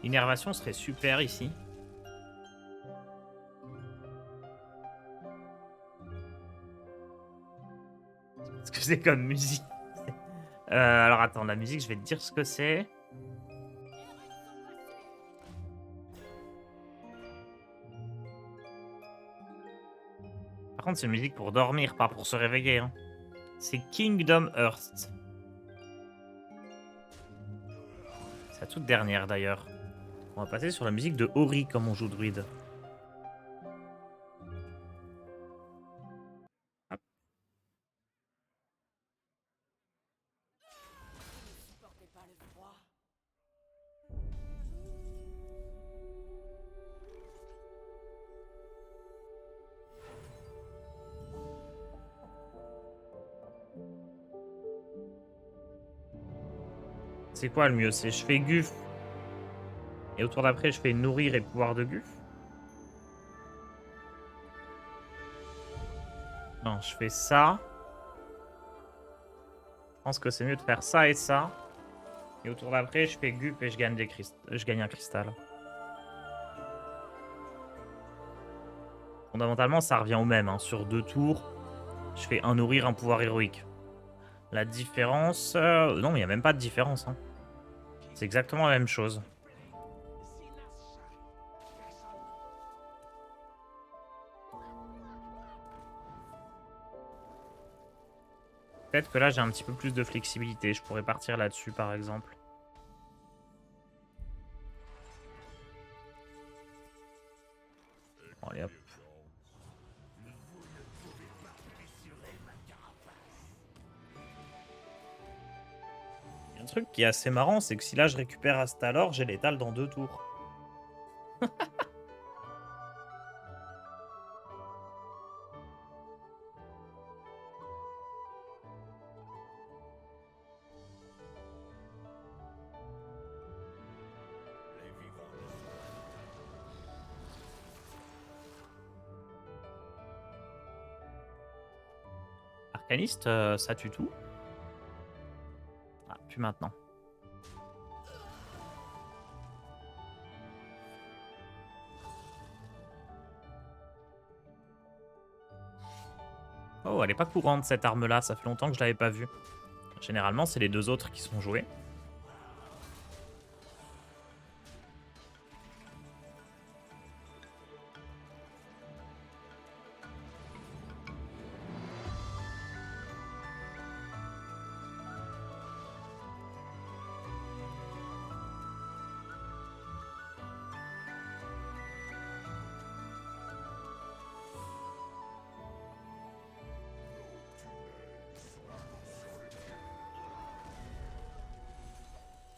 Innervation serait super ici. Qu'est-ce que c'est comme musique? Alors attends, la musique, je vais te dire ce que c'est. Par contre, c'est une musique pour dormir, pas pour se réveiller. Hein. C'est Kingdom Hearts. C'est la toute dernière d'ailleurs. On va passer sur la musique de Ori comme on joue druide. Hop. C'est quoi le mieux? C'est je fais Guf. Et autour d'après, je fais nourrir et pouvoir de Guf. Non, je fais ça. Je pense que c'est mieux de faire ça et ça. Et autour d'après, je fais Guf et je gagne, je gagne un cristal. Fondamentalement, ça revient au même. Hein. Sur 2 tours, je fais un nourrir, un pouvoir héroïque. La différence... non, il n'y a même pas de différence. Hein. C'est exactement la même chose. Peut-être que là, j'ai un petit peu plus de flexibilité. Je pourrais partir là-dessus, par exemple. Bon, allez, hop. Un truc qui est assez marrant, c'est que si là je récupère Astalor, j'ai l'étal dans 2 tours. Arcaniste, ça tue tout. Ah, plus maintenant. Oh, elle est pas courante cette arme-là, ça fait longtemps que je l'avais pas vue. Généralement, c'est les 2 autres qui sont joués.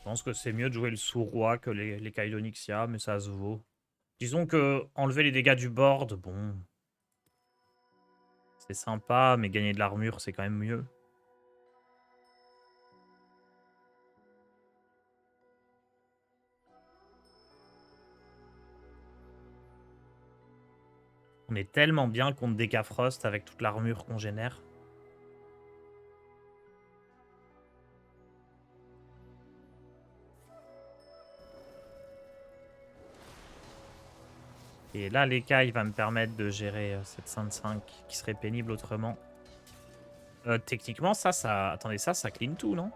Je pense que c'est mieux de jouer le sous-roi que les Kailonixia, mais ça se vaut. Disons que enlever les dégâts du board, bon... C'est sympa, mais gagner de l'armure, c'est quand même mieux. On est tellement bien contre Decafrost avec toute l'armure qu'on génère. Et là, l'écaille va me permettre de gérer cette 5 qui serait pénible autrement. Techniquement, ça... Attendez, ça clean tout, non?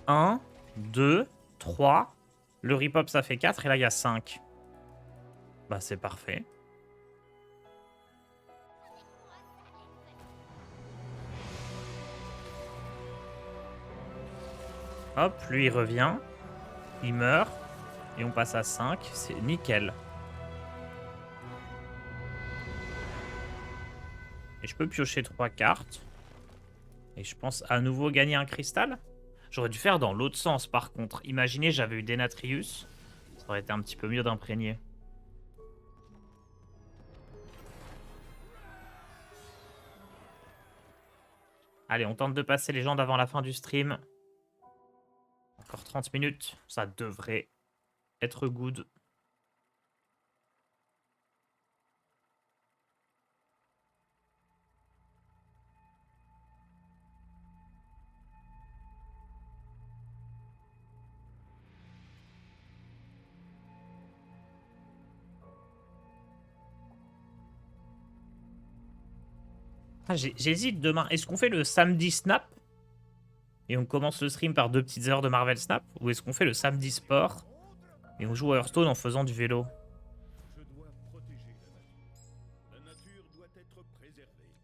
1, 2, 3. Le ripop, ça fait 4. Et là, il y a 5. Bah, c'est parfait. Hop, lui, il revient. Il meurt. Et on passe à 5. C'est nickel. Et je peux piocher 3 cartes. Et je pense à nouveau gagner un cristal. J'aurais dû faire dans l'autre sens, par contre. Imaginez, j'avais eu Denatrius. Ça aurait été un petit peu mieux d'imprégner. Allez, on tente de passer les gens avant la fin du stream. Encore 30 minutes. Ça devrait être good. Ah, j'hésite demain. Est-ce qu'on fait le samedi Snap et on commence le stream par 2 petites heures de Marvel Snap? Ou est-ce qu'on fait le samedi Sport et on joue à Hearthstone en faisant du vélo? Je dois protéger la nature. La nature doit être préservée.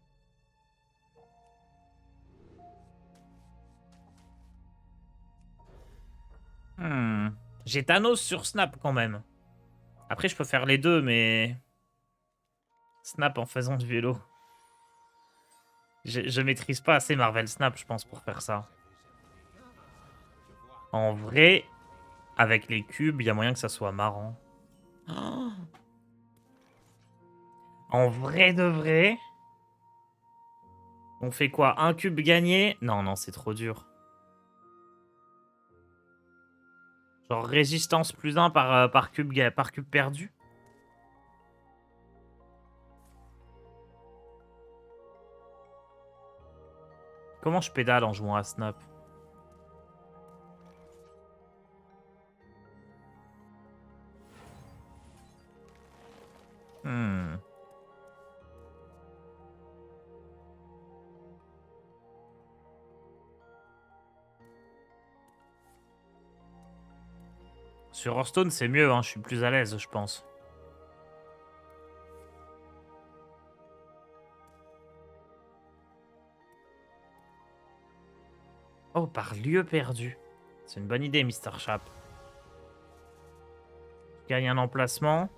J'ai Thanos sur Snap quand même. Après, je peux faire les deux, mais... Snap en faisant du vélo. Je maîtrise pas assez Marvel Snap, je pense, pour faire ça. En vrai, avec les cubes, il y a moyen que ça soit marrant. Oh, en vrai de vrai... On fait quoi? Un cube gagné? Non, non, c'est trop dur. Genre résistance plus 1 par cube perdu? Comment je pédale en jouant à Snap? Sur Hearthstone, c'est mieux, hein, je suis plus à l'aise, je pense. Oh, par lieu perdu. C'est une bonne idée, Mr. Chap. Je gagne un emplacement.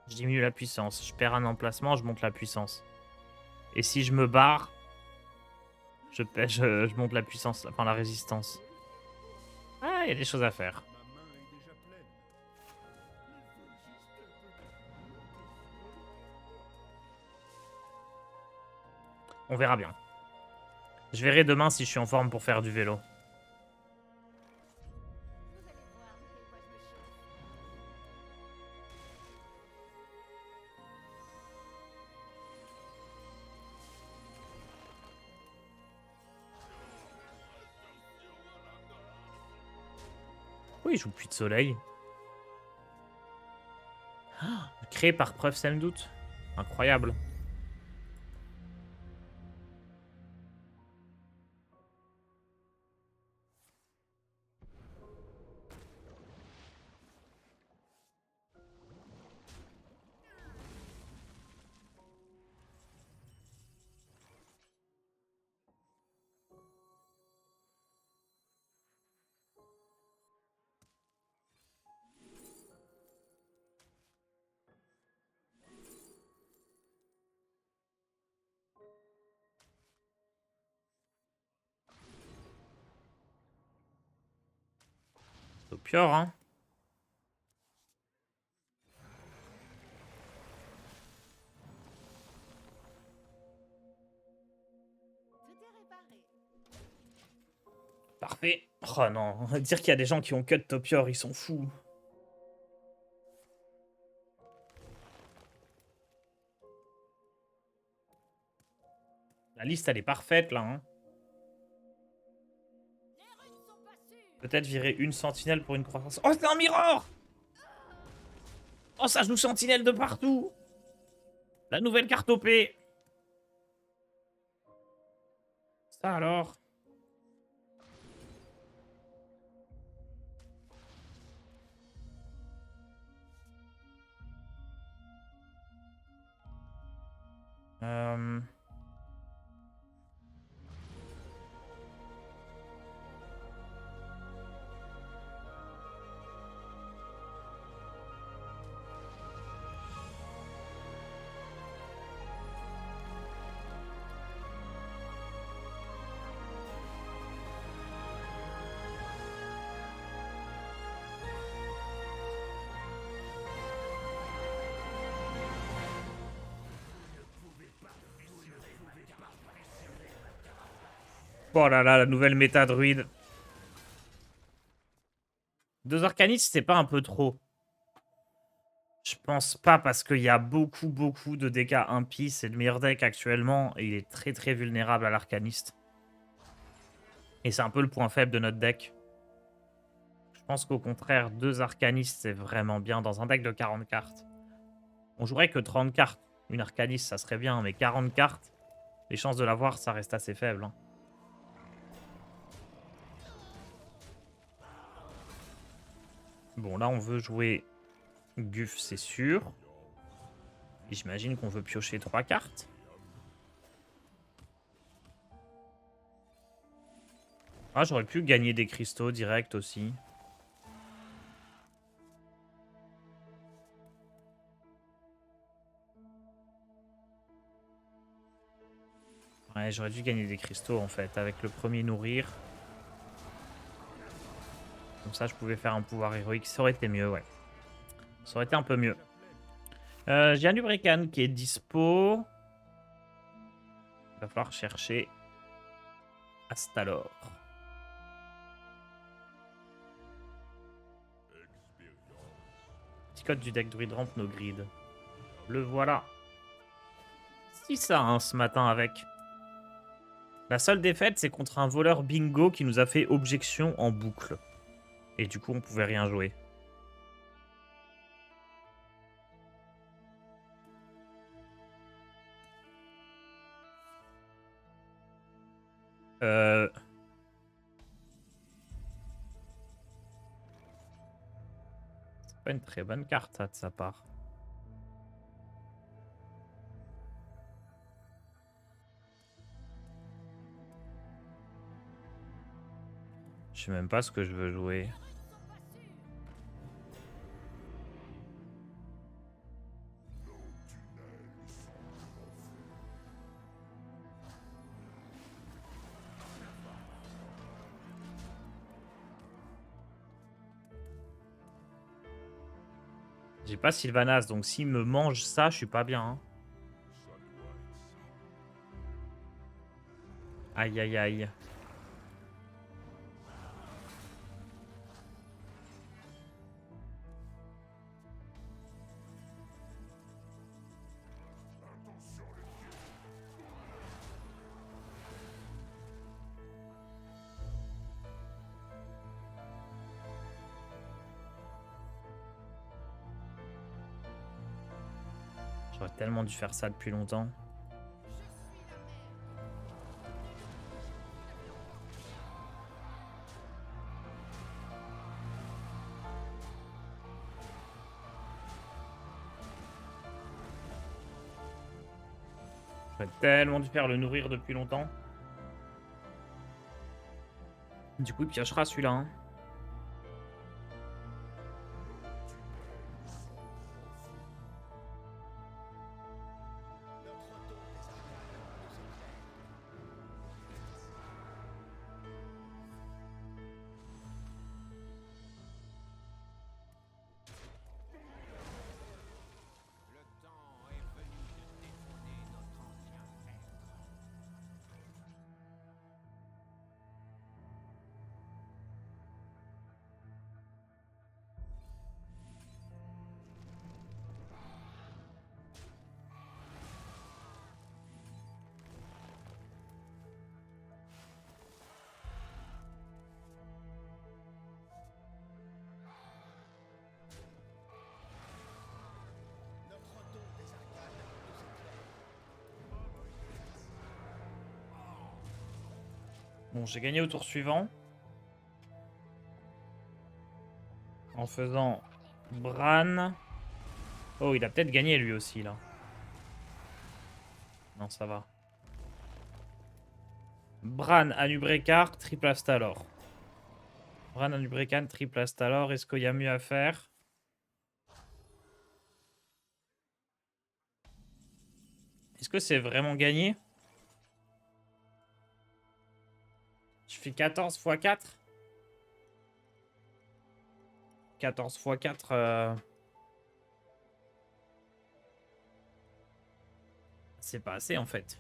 Je diminue la puissance. Je perds un emplacement, je monte la puissance. Et si je me barre... Je monte la puissance, enfin la résistance. Ah, il y a des choses à faire. Ma main est déjà pleine. On verra bien. Je verrai demain si je suis en forme pour faire du vélo. Oui, il joue Puits de Soleil. Ah, créé par Preuve Sem Doute. Incroyable. Topior, hein. Parfait. Oh non, on va dire qu'il y a des gens qui ont cut Topior, ils sont fous. La liste, elle est parfaite, là. Hein. Peut-être virer une sentinelle pour une croissance. Oh, c'est un mirror! Oh, ça joue sentinelle de partout! La nouvelle carte OP! Ça alors? Euh... Oh là là, la nouvelle méta druide. 2 arcanistes, c'est pas un peu trop? Je pense pas parce qu'il y a beaucoup de dégâts impies. C'est le meilleur deck actuellement et il est très vulnérable à l'arcaniste. Et c'est un peu le point faible de notre deck. Je pense qu'au contraire, 2 arcanistes, c'est vraiment bien dans un deck de 40 cartes. On jouerait que 30 cartes. Une arcaniste, ça serait bien, mais 40 cartes, les chances de l'avoir, ça reste assez faible. Hein. Bon, là, on veut jouer Guff, c'est sûr. Et j'imagine qu'on veut piocher 3 cartes. Ah, j'aurais pu gagner des cristaux direct aussi. Ouais, j'aurais dû gagner des cristaux en fait, avec le premier nourrir. Comme ça, je pouvais faire un pouvoir héroïque. Ça aurait été mieux, ouais. Ça aurait été un peu mieux. J'ai un Lubrican qui est dispo. Il va falloir chercher Astalor. Petit code du deck Druid Ramp No Grid. Le voilà. 6 à 1 ce matin avec. La seule défaite, c'est contre un voleur bingo qui nous a fait objection en boucle. Et du coup, on pouvait rien jouer. C'est pas une très bonne carte, ça, de sa part. Je sais même pas ce que je veux jouer. J'ai pas Sylvanas, donc s'il me mange ça, je suis pas bien. Hein. Aïe, aïe, aïe. J'aurais tellement dû faire ça depuis longtemps. J'aurais tellement dû faire le nourrir depuis longtemps. Du coup, il piochera celui-là. Hein. Bon, j'ai gagné au tour suivant. En faisant Bran. Oh, il a peut-être gagné lui aussi, là. Non, ça va. Bran, Anubrekar, triple Astalor. Bran, Anubrekan, triple Astalor. Est-ce qu'il y a mieux à faire? Est-ce que c'est vraiment gagné? Je fais 14 x 4. 14 x 4. C'est pas assez en fait.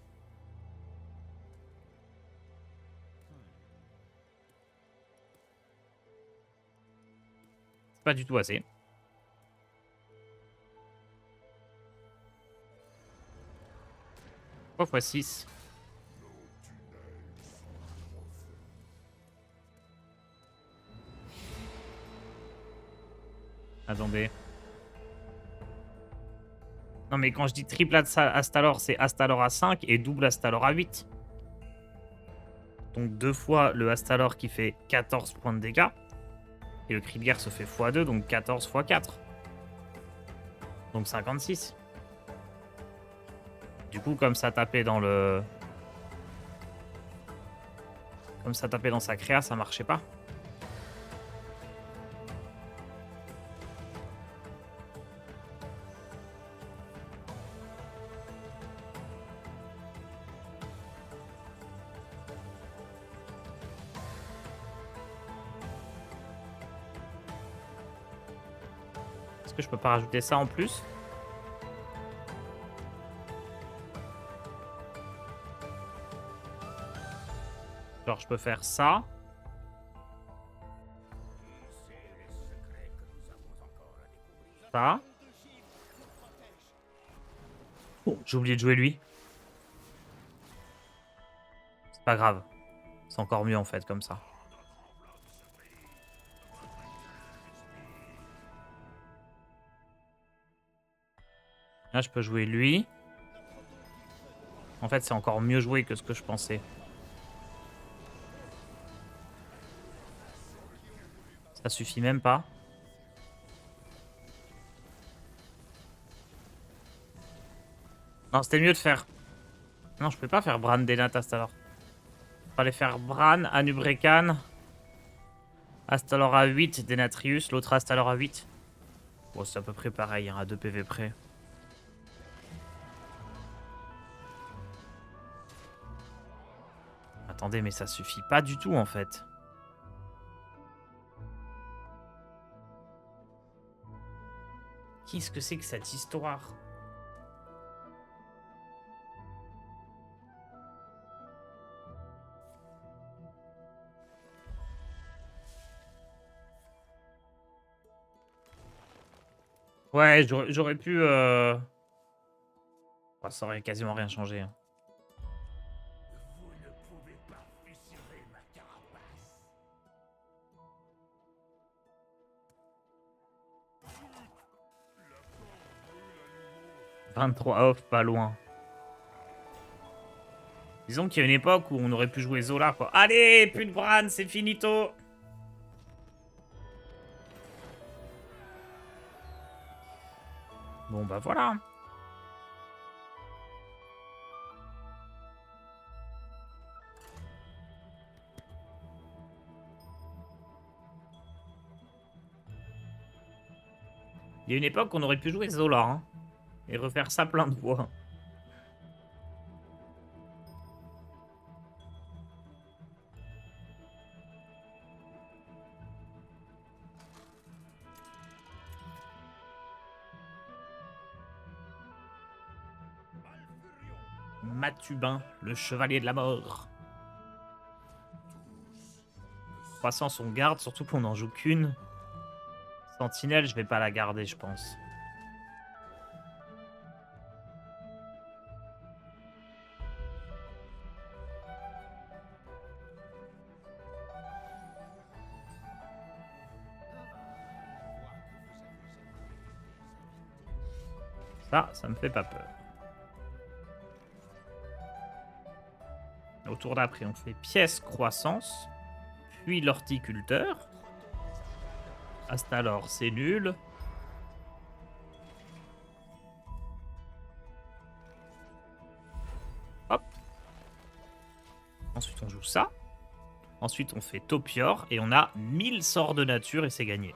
C'est pas du tout assez. Pourquoi x 6? Attendez. Non mais quand je dis triple Astalor, c'est Astalor à 5 et double Astalor à 8. Donc 2 fois le Astalor qui fait 14 points de dégâts. Et le cri de guerre se fait x2, donc 14 x 4. Donc 56. Du coup, comme ça tapait dans le... Comme ça tapait dans sa créa, ça marchait pas. Est-ce que je peux pas rajouter ça en plus? Genre, je peux faire ça. Ça. Oh, j'ai oublié de jouer lui. C'est pas grave. C'est encore mieux en fait comme ça. Là, je peux jouer lui. En fait, c'est encore mieux joué que ce que je pensais. Ça suffit même pas. Non, c'était mieux de faire... Non, je peux pas faire Bran Denatas alors. Fallait faire Bran, Anubrekan, Astalor à 8, Denatrius, l'autre Astalor à 8. Bon, c'est à peu près pareil, hein, à 2 PV près. Attendez, mais ça suffit pas du tout en fait. Qu'est-ce que c'est que cette histoire? Ouais, j'aurais pu... ouais, ça aurait quasiment rien changé, hein. Vous ne pouvez pas fissurer ma carapace. 23 off, pas loin. Disons qu'il y a une époque où on aurait pu jouer Zola, quoi. Allez, plus de Bran, c'est finito. Bon, bah voilà. Il y a une époque où on aurait pu jouer Zola, hein, et refaire ça plein de fois. Matubin, le chevalier de la mort. Croissance, on garde, surtout qu'on n'en joue qu'une. Sentinelle, je vais pas la garder, je pense. Ça me fait pas peur. Au tour d'après, on fait pièce croissance, puis l'horticulteur. Hasta alors, c'est nul. Hop. Ensuite, on joue ça. Ensuite, on fait Topior et on a 1000 sorts de nature et c'est gagné.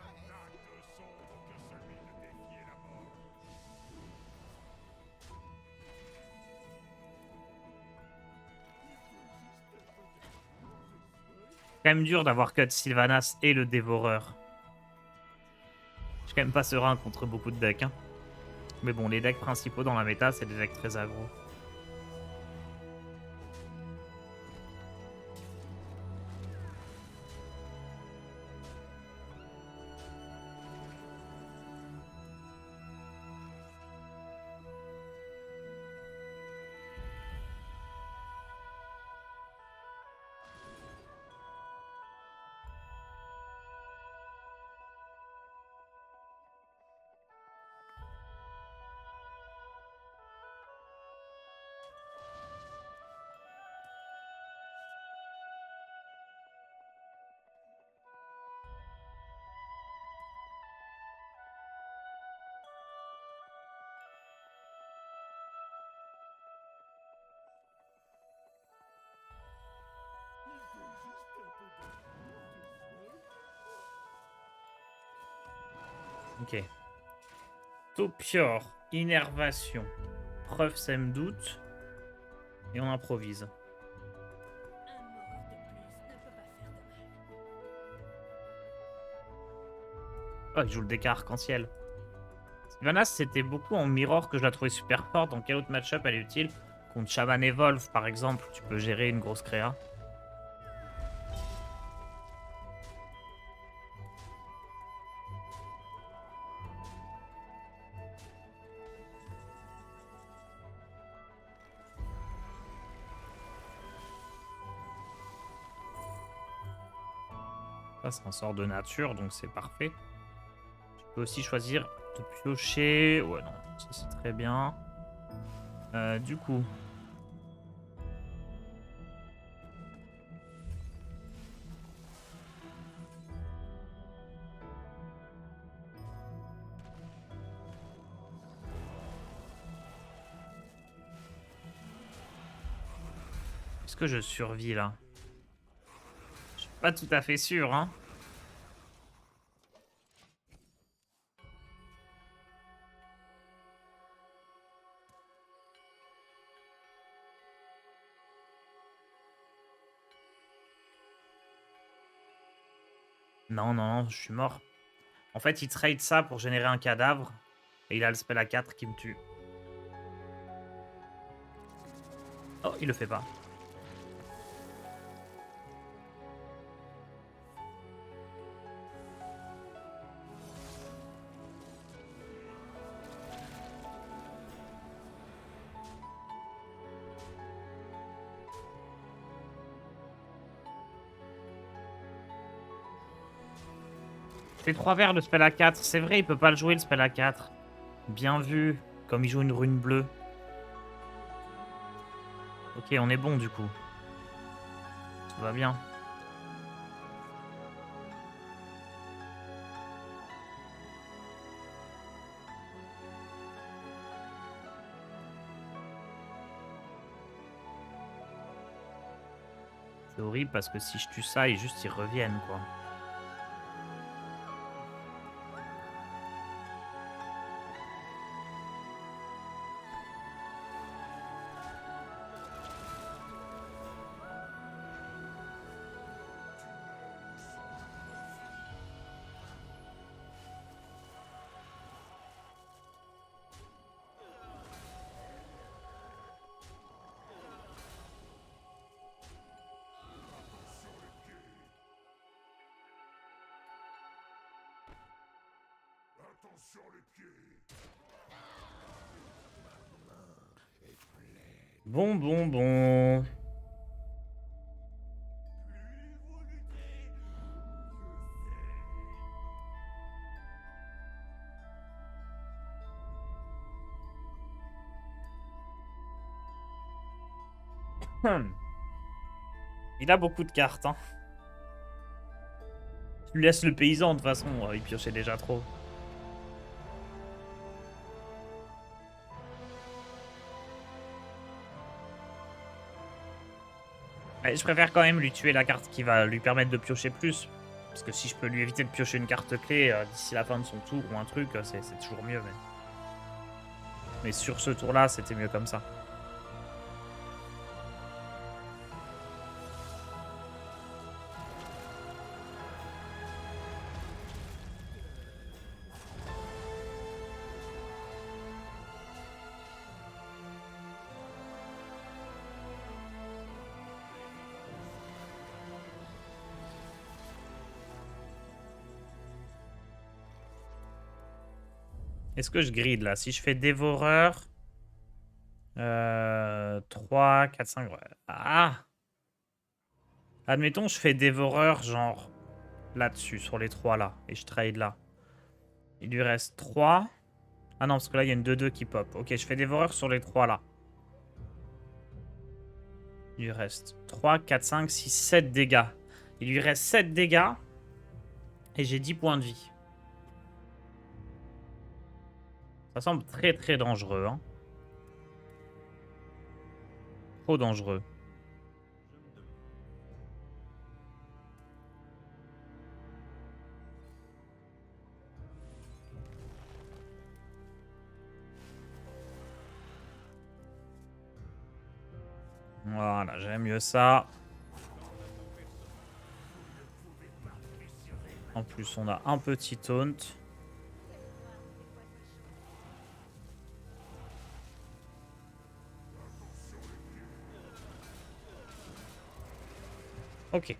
Quand même dur d'avoir cut Sylvanas et le dévoreur. Je suis quand même pas serein contre beaucoup de decks, hein. Mais bon, les decks principaux dans la méta, c'est des decks très aggro. Ok. Topior, innervation, preuve sème doute. Et on improvise. Oh, il joue le deck arc-en-ciel. Sylvanas, c'était beaucoup en mirror que je la trouvais super forte. Dans quel autre match-up elle est utile? Contre Shaman Evolve, par exemple, tu peux gérer une grosse créa. Ça, c'est un sort de nature, donc c'est parfait. Tu peux aussi choisir de piocher. Ouais, non, ça c'est très bien. Du coup. Est-ce que je survis là? Je suis pas tout à fait sûr, hein. Non, non, non, je suis mort. En fait, il trade ça pour générer un cadavre. Et il a le spell à 4 qui me tue. Oh, il le fait pas. C'est 3 verts le spell à 4. C'est vrai, il peut pas le jouer le spell à 4. Bien vu. Comme il joue une rune bleue. Ok, on est bon du coup. Ça va bien. C'est horrible parce que si je tue ça, ils reviennent quoi. Bon. Il a beaucoup de cartes, hein. Tu lui laisses le paysan, de toute façon, il piochait déjà trop. Mais je préfère quand même lui tuer la carte qui va lui permettre de piocher plus. Parce que si je peux lui éviter de piocher une carte clé d'ici la fin de son tour ou un truc, c'est toujours mieux. Mais sur ce tour-là, c'était mieux comme ça. Est-ce que je grid là? Si je fais dévoreur... 3, 4, 5... Ouais. Ah! Admettons, je fais dévoreur genre là-dessus, sur les 3 là. Et je trade là. Il lui reste 3. Ah non, parce que là, il y a une 2-2 qui pop. Ok, je fais dévoreur sur les 3 là. Il lui reste 3, 4, 5, 6, 7 dégâts. Il lui reste 7 dégâts. Et j'ai 10 points de vie. Ça semble très très dangereux. Hein. Trop dangereux. Voilà, j'aime mieux ça. En plus, on a un petit taunt. Ok.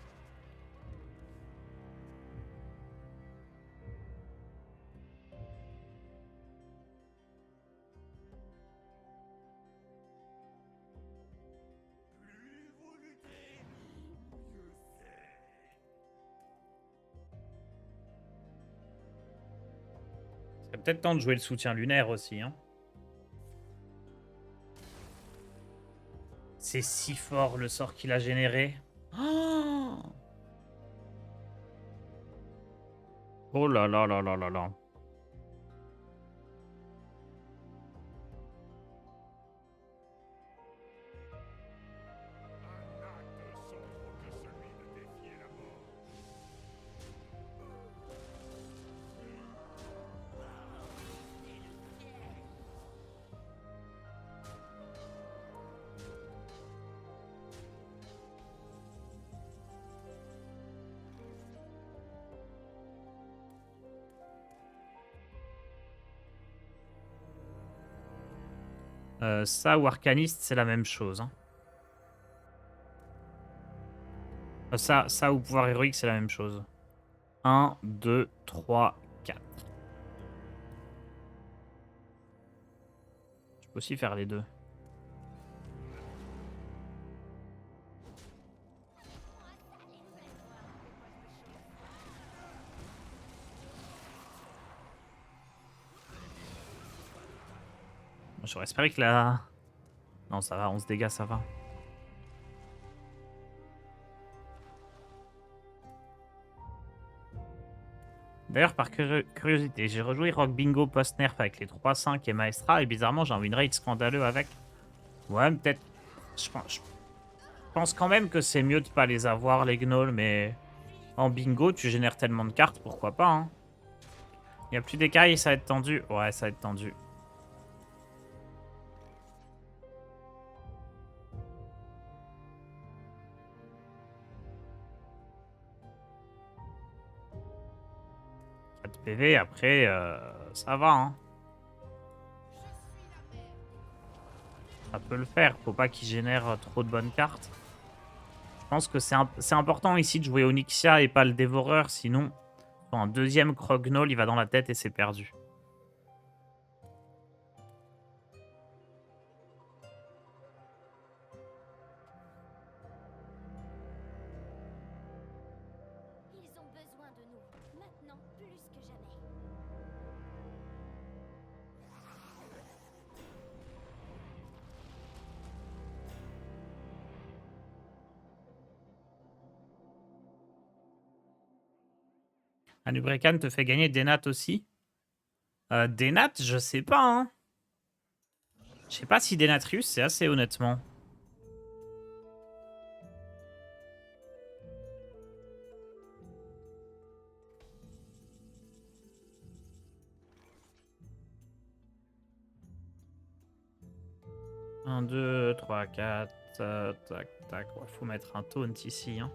C'est peut-être temps de jouer le soutien lunaire aussi. Hein. C'est si fort le sort qu'il a généré. Oh, oh là là là là là là. Ça ou Arcaniste, c'est la même chose. Hein. Ça ou pouvoir héroïque, c'est la même chose. 1, 2, 3, 4. Je peux aussi faire les deux. J'aurais espéré que la... Non, ça va, 11 dégâts, ça va. D'ailleurs, par curiosité, j'ai rejoué Rock Bingo post-nerf avec les 3-5 et Maestra, et bizarrement, j'ai un win rate scandaleux avec. Ouais, peut-être... Je pense quand même que c'est mieux de pas les avoir, les gnolls, mais... En bingo, tu génères tellement de cartes, pourquoi pas, hein. Il n'y a plus d'écailles, ça va être tendu. Ouais, ça va être tendu. PV, après, ça va, hein. Ça peut le faire. Faut pas qu'il génère trop de bonnes cartes. Je pense que c'est important ici de jouer Onyxia et pas le Dévoreur, sinon, un deuxième Crognol, il va dans la tête et c'est perdu. Ils ont besoin de nous, maintenant plus que jamais. Anubrekan te fait gagner des nattes aussi. Des nattes, je sais pas, hein. Je sais pas si Denatrius, c'est assez honnêtement. Un, 2, 3, 4. Tac, tac. Ouais, faut mettre un taunt ici, hein.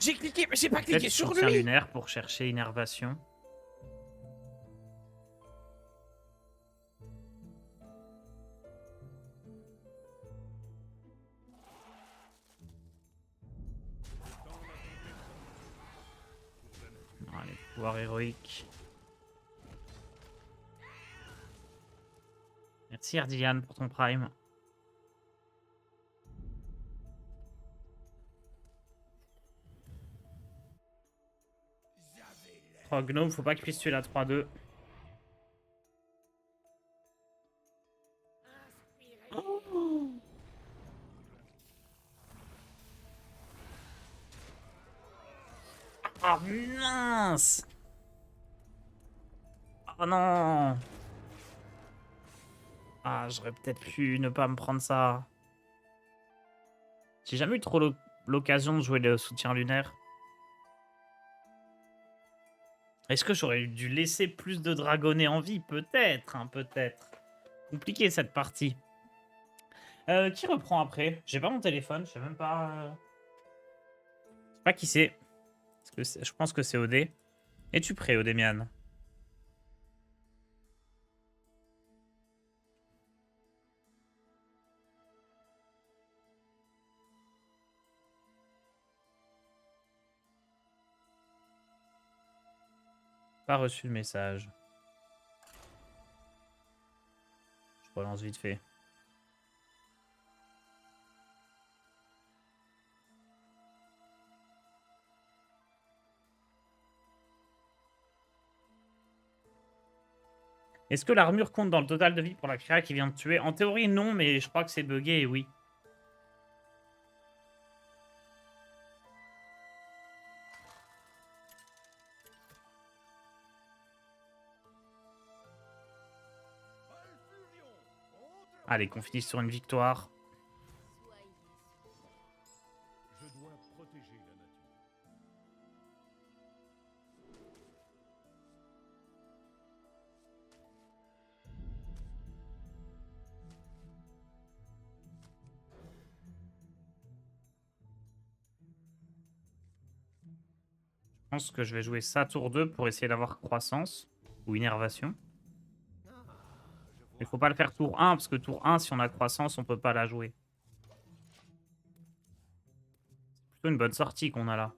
J'ai cliqué, mais j'ai pas cliqué Peut-être sur soutien lui. lunaire pour chercher innervation. Allez, pouvoir héroïque. Merci Ardilian pour ton prime. Oh, Gnome, faut pas qu'il puisse tuer la 3-2. Ah mince! Oh non! Ah, j'aurais peut-être pu ne pas me prendre ça. J'ai jamais eu trop l'occasion de jouer le soutien lunaire. Est-ce que j'aurais dû laisser plus de dragonnets en vie? Peut-être, hein, peut-être. Compliqué cette partie. Qui reprend après? J'ai pas mon téléphone, je sais même pas... Je sais pas qui c'est. Je pense que c'est OD. Es-tu prêt, Odemian? Pas reçu le message. Je relance vite fait. Est-ce que l'armure compte dans le total de vie pour la créa qui vient de tuer? En théorie, non, mais je crois que c'est buggé et oui. Allez, qu'on finisse sur une victoire. Je pense que je vais jouer ça tour 2 pour essayer d'avoir croissance ou innervation. Il faut pas le faire tour 1 parce que tour 1, si on a croissance, on peut pas la jouer. C'est plutôt une bonne sortie qu'on a là.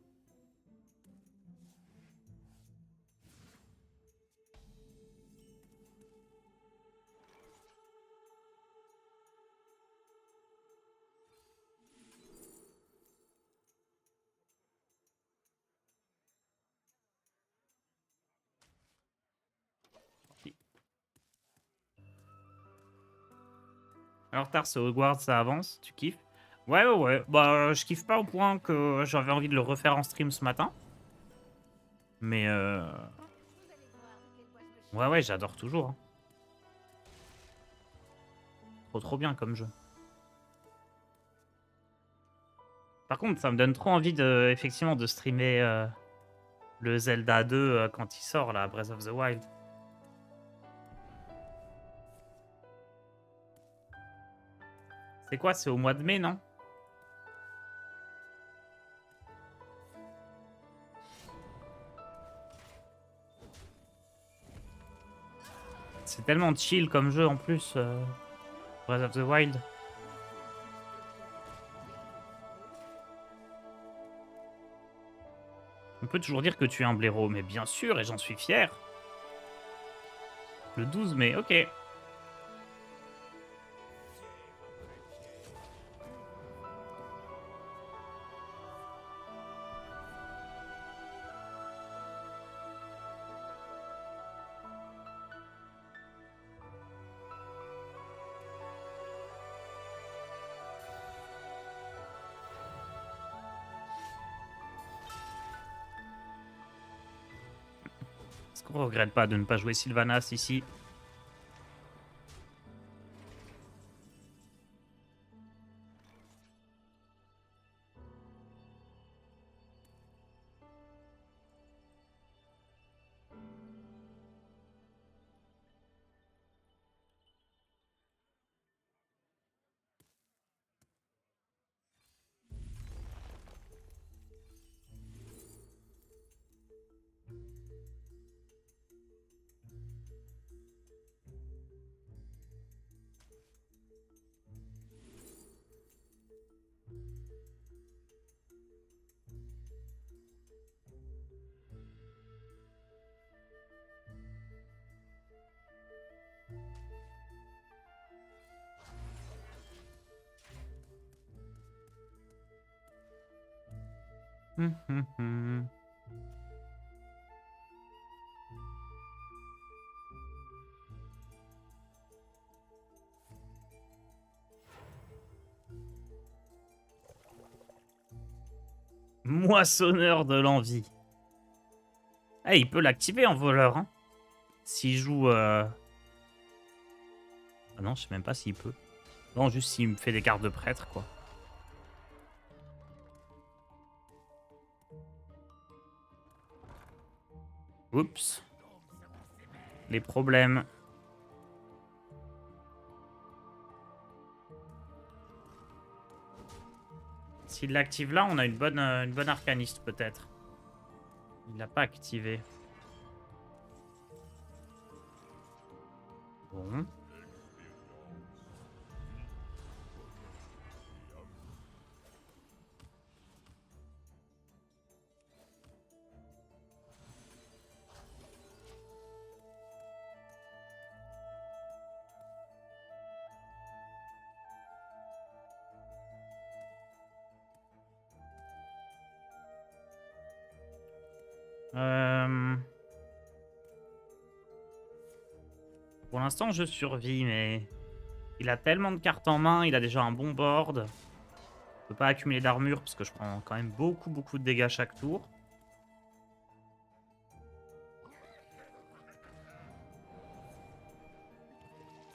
Alors tard, c'est Hogwarts, ça avance, tu kiffes? Ouais, ouais, ouais. Bah, je kiffe pas au point que j'avais envie de le refaire en stream ce matin. Mais Vous allez voir de quel bois je me ouais, ouais, j'adore toujours, hein. Trop bien comme jeu. Par contre, ça me donne trop envie de, effectivement, de streamer le Zelda 2 quand il sort, là, Breath of the Wild. C'est quoi? C'est au mois de mai, non? C'est tellement chill comme jeu en plus, Breath of the Wild. On peut toujours dire que tu es un blaireau, mais bien sûr, et j'en suis fier. Le 12 mai, ok. Est-ce qu'on regrette pas de ne pas jouer Sylvanas ici? Moissonneur de l'envie. Eh, il peut l'activer en voleur, hein. S'il joue... Ah non, je sais même pas s'il peut. Non, juste s'il me fait des cartes de prêtre, quoi. Oups. Les problèmes. S'il l'active là, on a une bonne arcaniste, peut-être. Il l'a pas activé. Bon. Pour l'instant, je survis, mais... Il a tellement de cartes en main, il a déjà un bon board. Je peux pas accumuler d'armure, parce que je prends quand même beaucoup de dégâts chaque tour.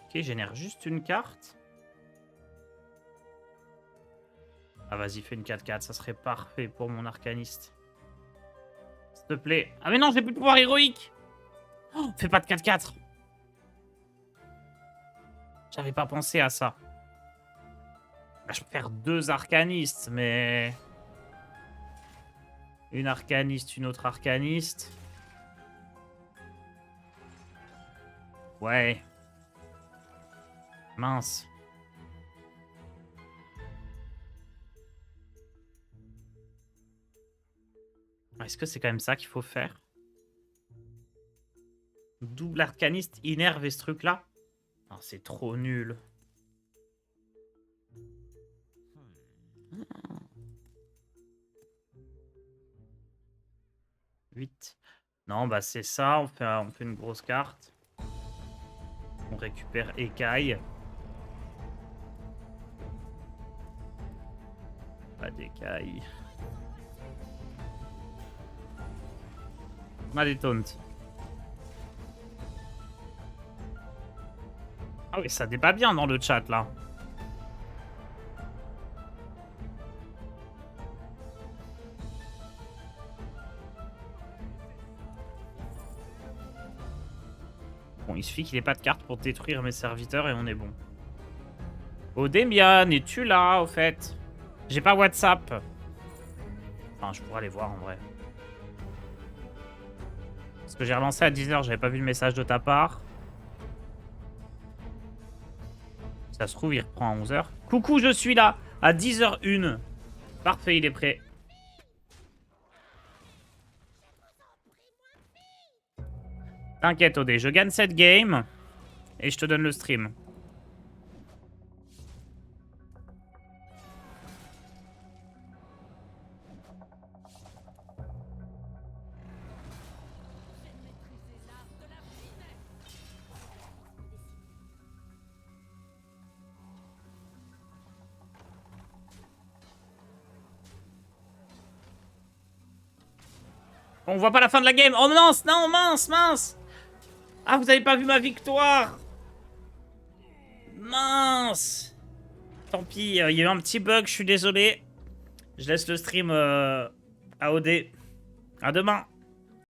Ok, génère juste une carte. Ah, vas-y, fais une 4-4, ça serait parfait pour mon arcaniste. S'il te plaît. Ah mais non, j'ai plus de pouvoir héroïque. Oh, fais pas de 4-4. J'avais pas pensé à ça. Bah, je peux faire 2 arcanistes, mais... Une arcaniste, une autre arcaniste. Ouais. Mince. Est-ce que c'est quand même ça qu'il faut faire? Double arcaniste innerve et ce truc-là? Oh, c'est trop nul. Ah. 8. Non, bah c'est ça. On fait une grosse carte. On récupère écaille. Pas d'écaille. On a des taunts. Ah oui, ça débat bien dans le chat là. Bon, il suffit qu'il ait pas de carte pour détruire mes serviteurs et on est bon. Oh Demian, es-tu là au fait? J'ai pas WhatsApp. Enfin, je pourrais aller voir en vrai. Parce que j'ai relancé à 10h, j'avais pas vu le message de ta part. Ça se trouve, il reprend à 11h. Coucou, je suis là, à 10h01. Parfait, il est prêt. T'inquiète, Odé, je gagne cette game. Et je te donne le stream. On voit pas la fin de la game. Oh mince, non, mince, mince. Ah, vous avez pas vu ma victoire. Mince. Tant pis, il y a eu un petit bug, je suis désolé. Je laisse le stream à OD. À demain.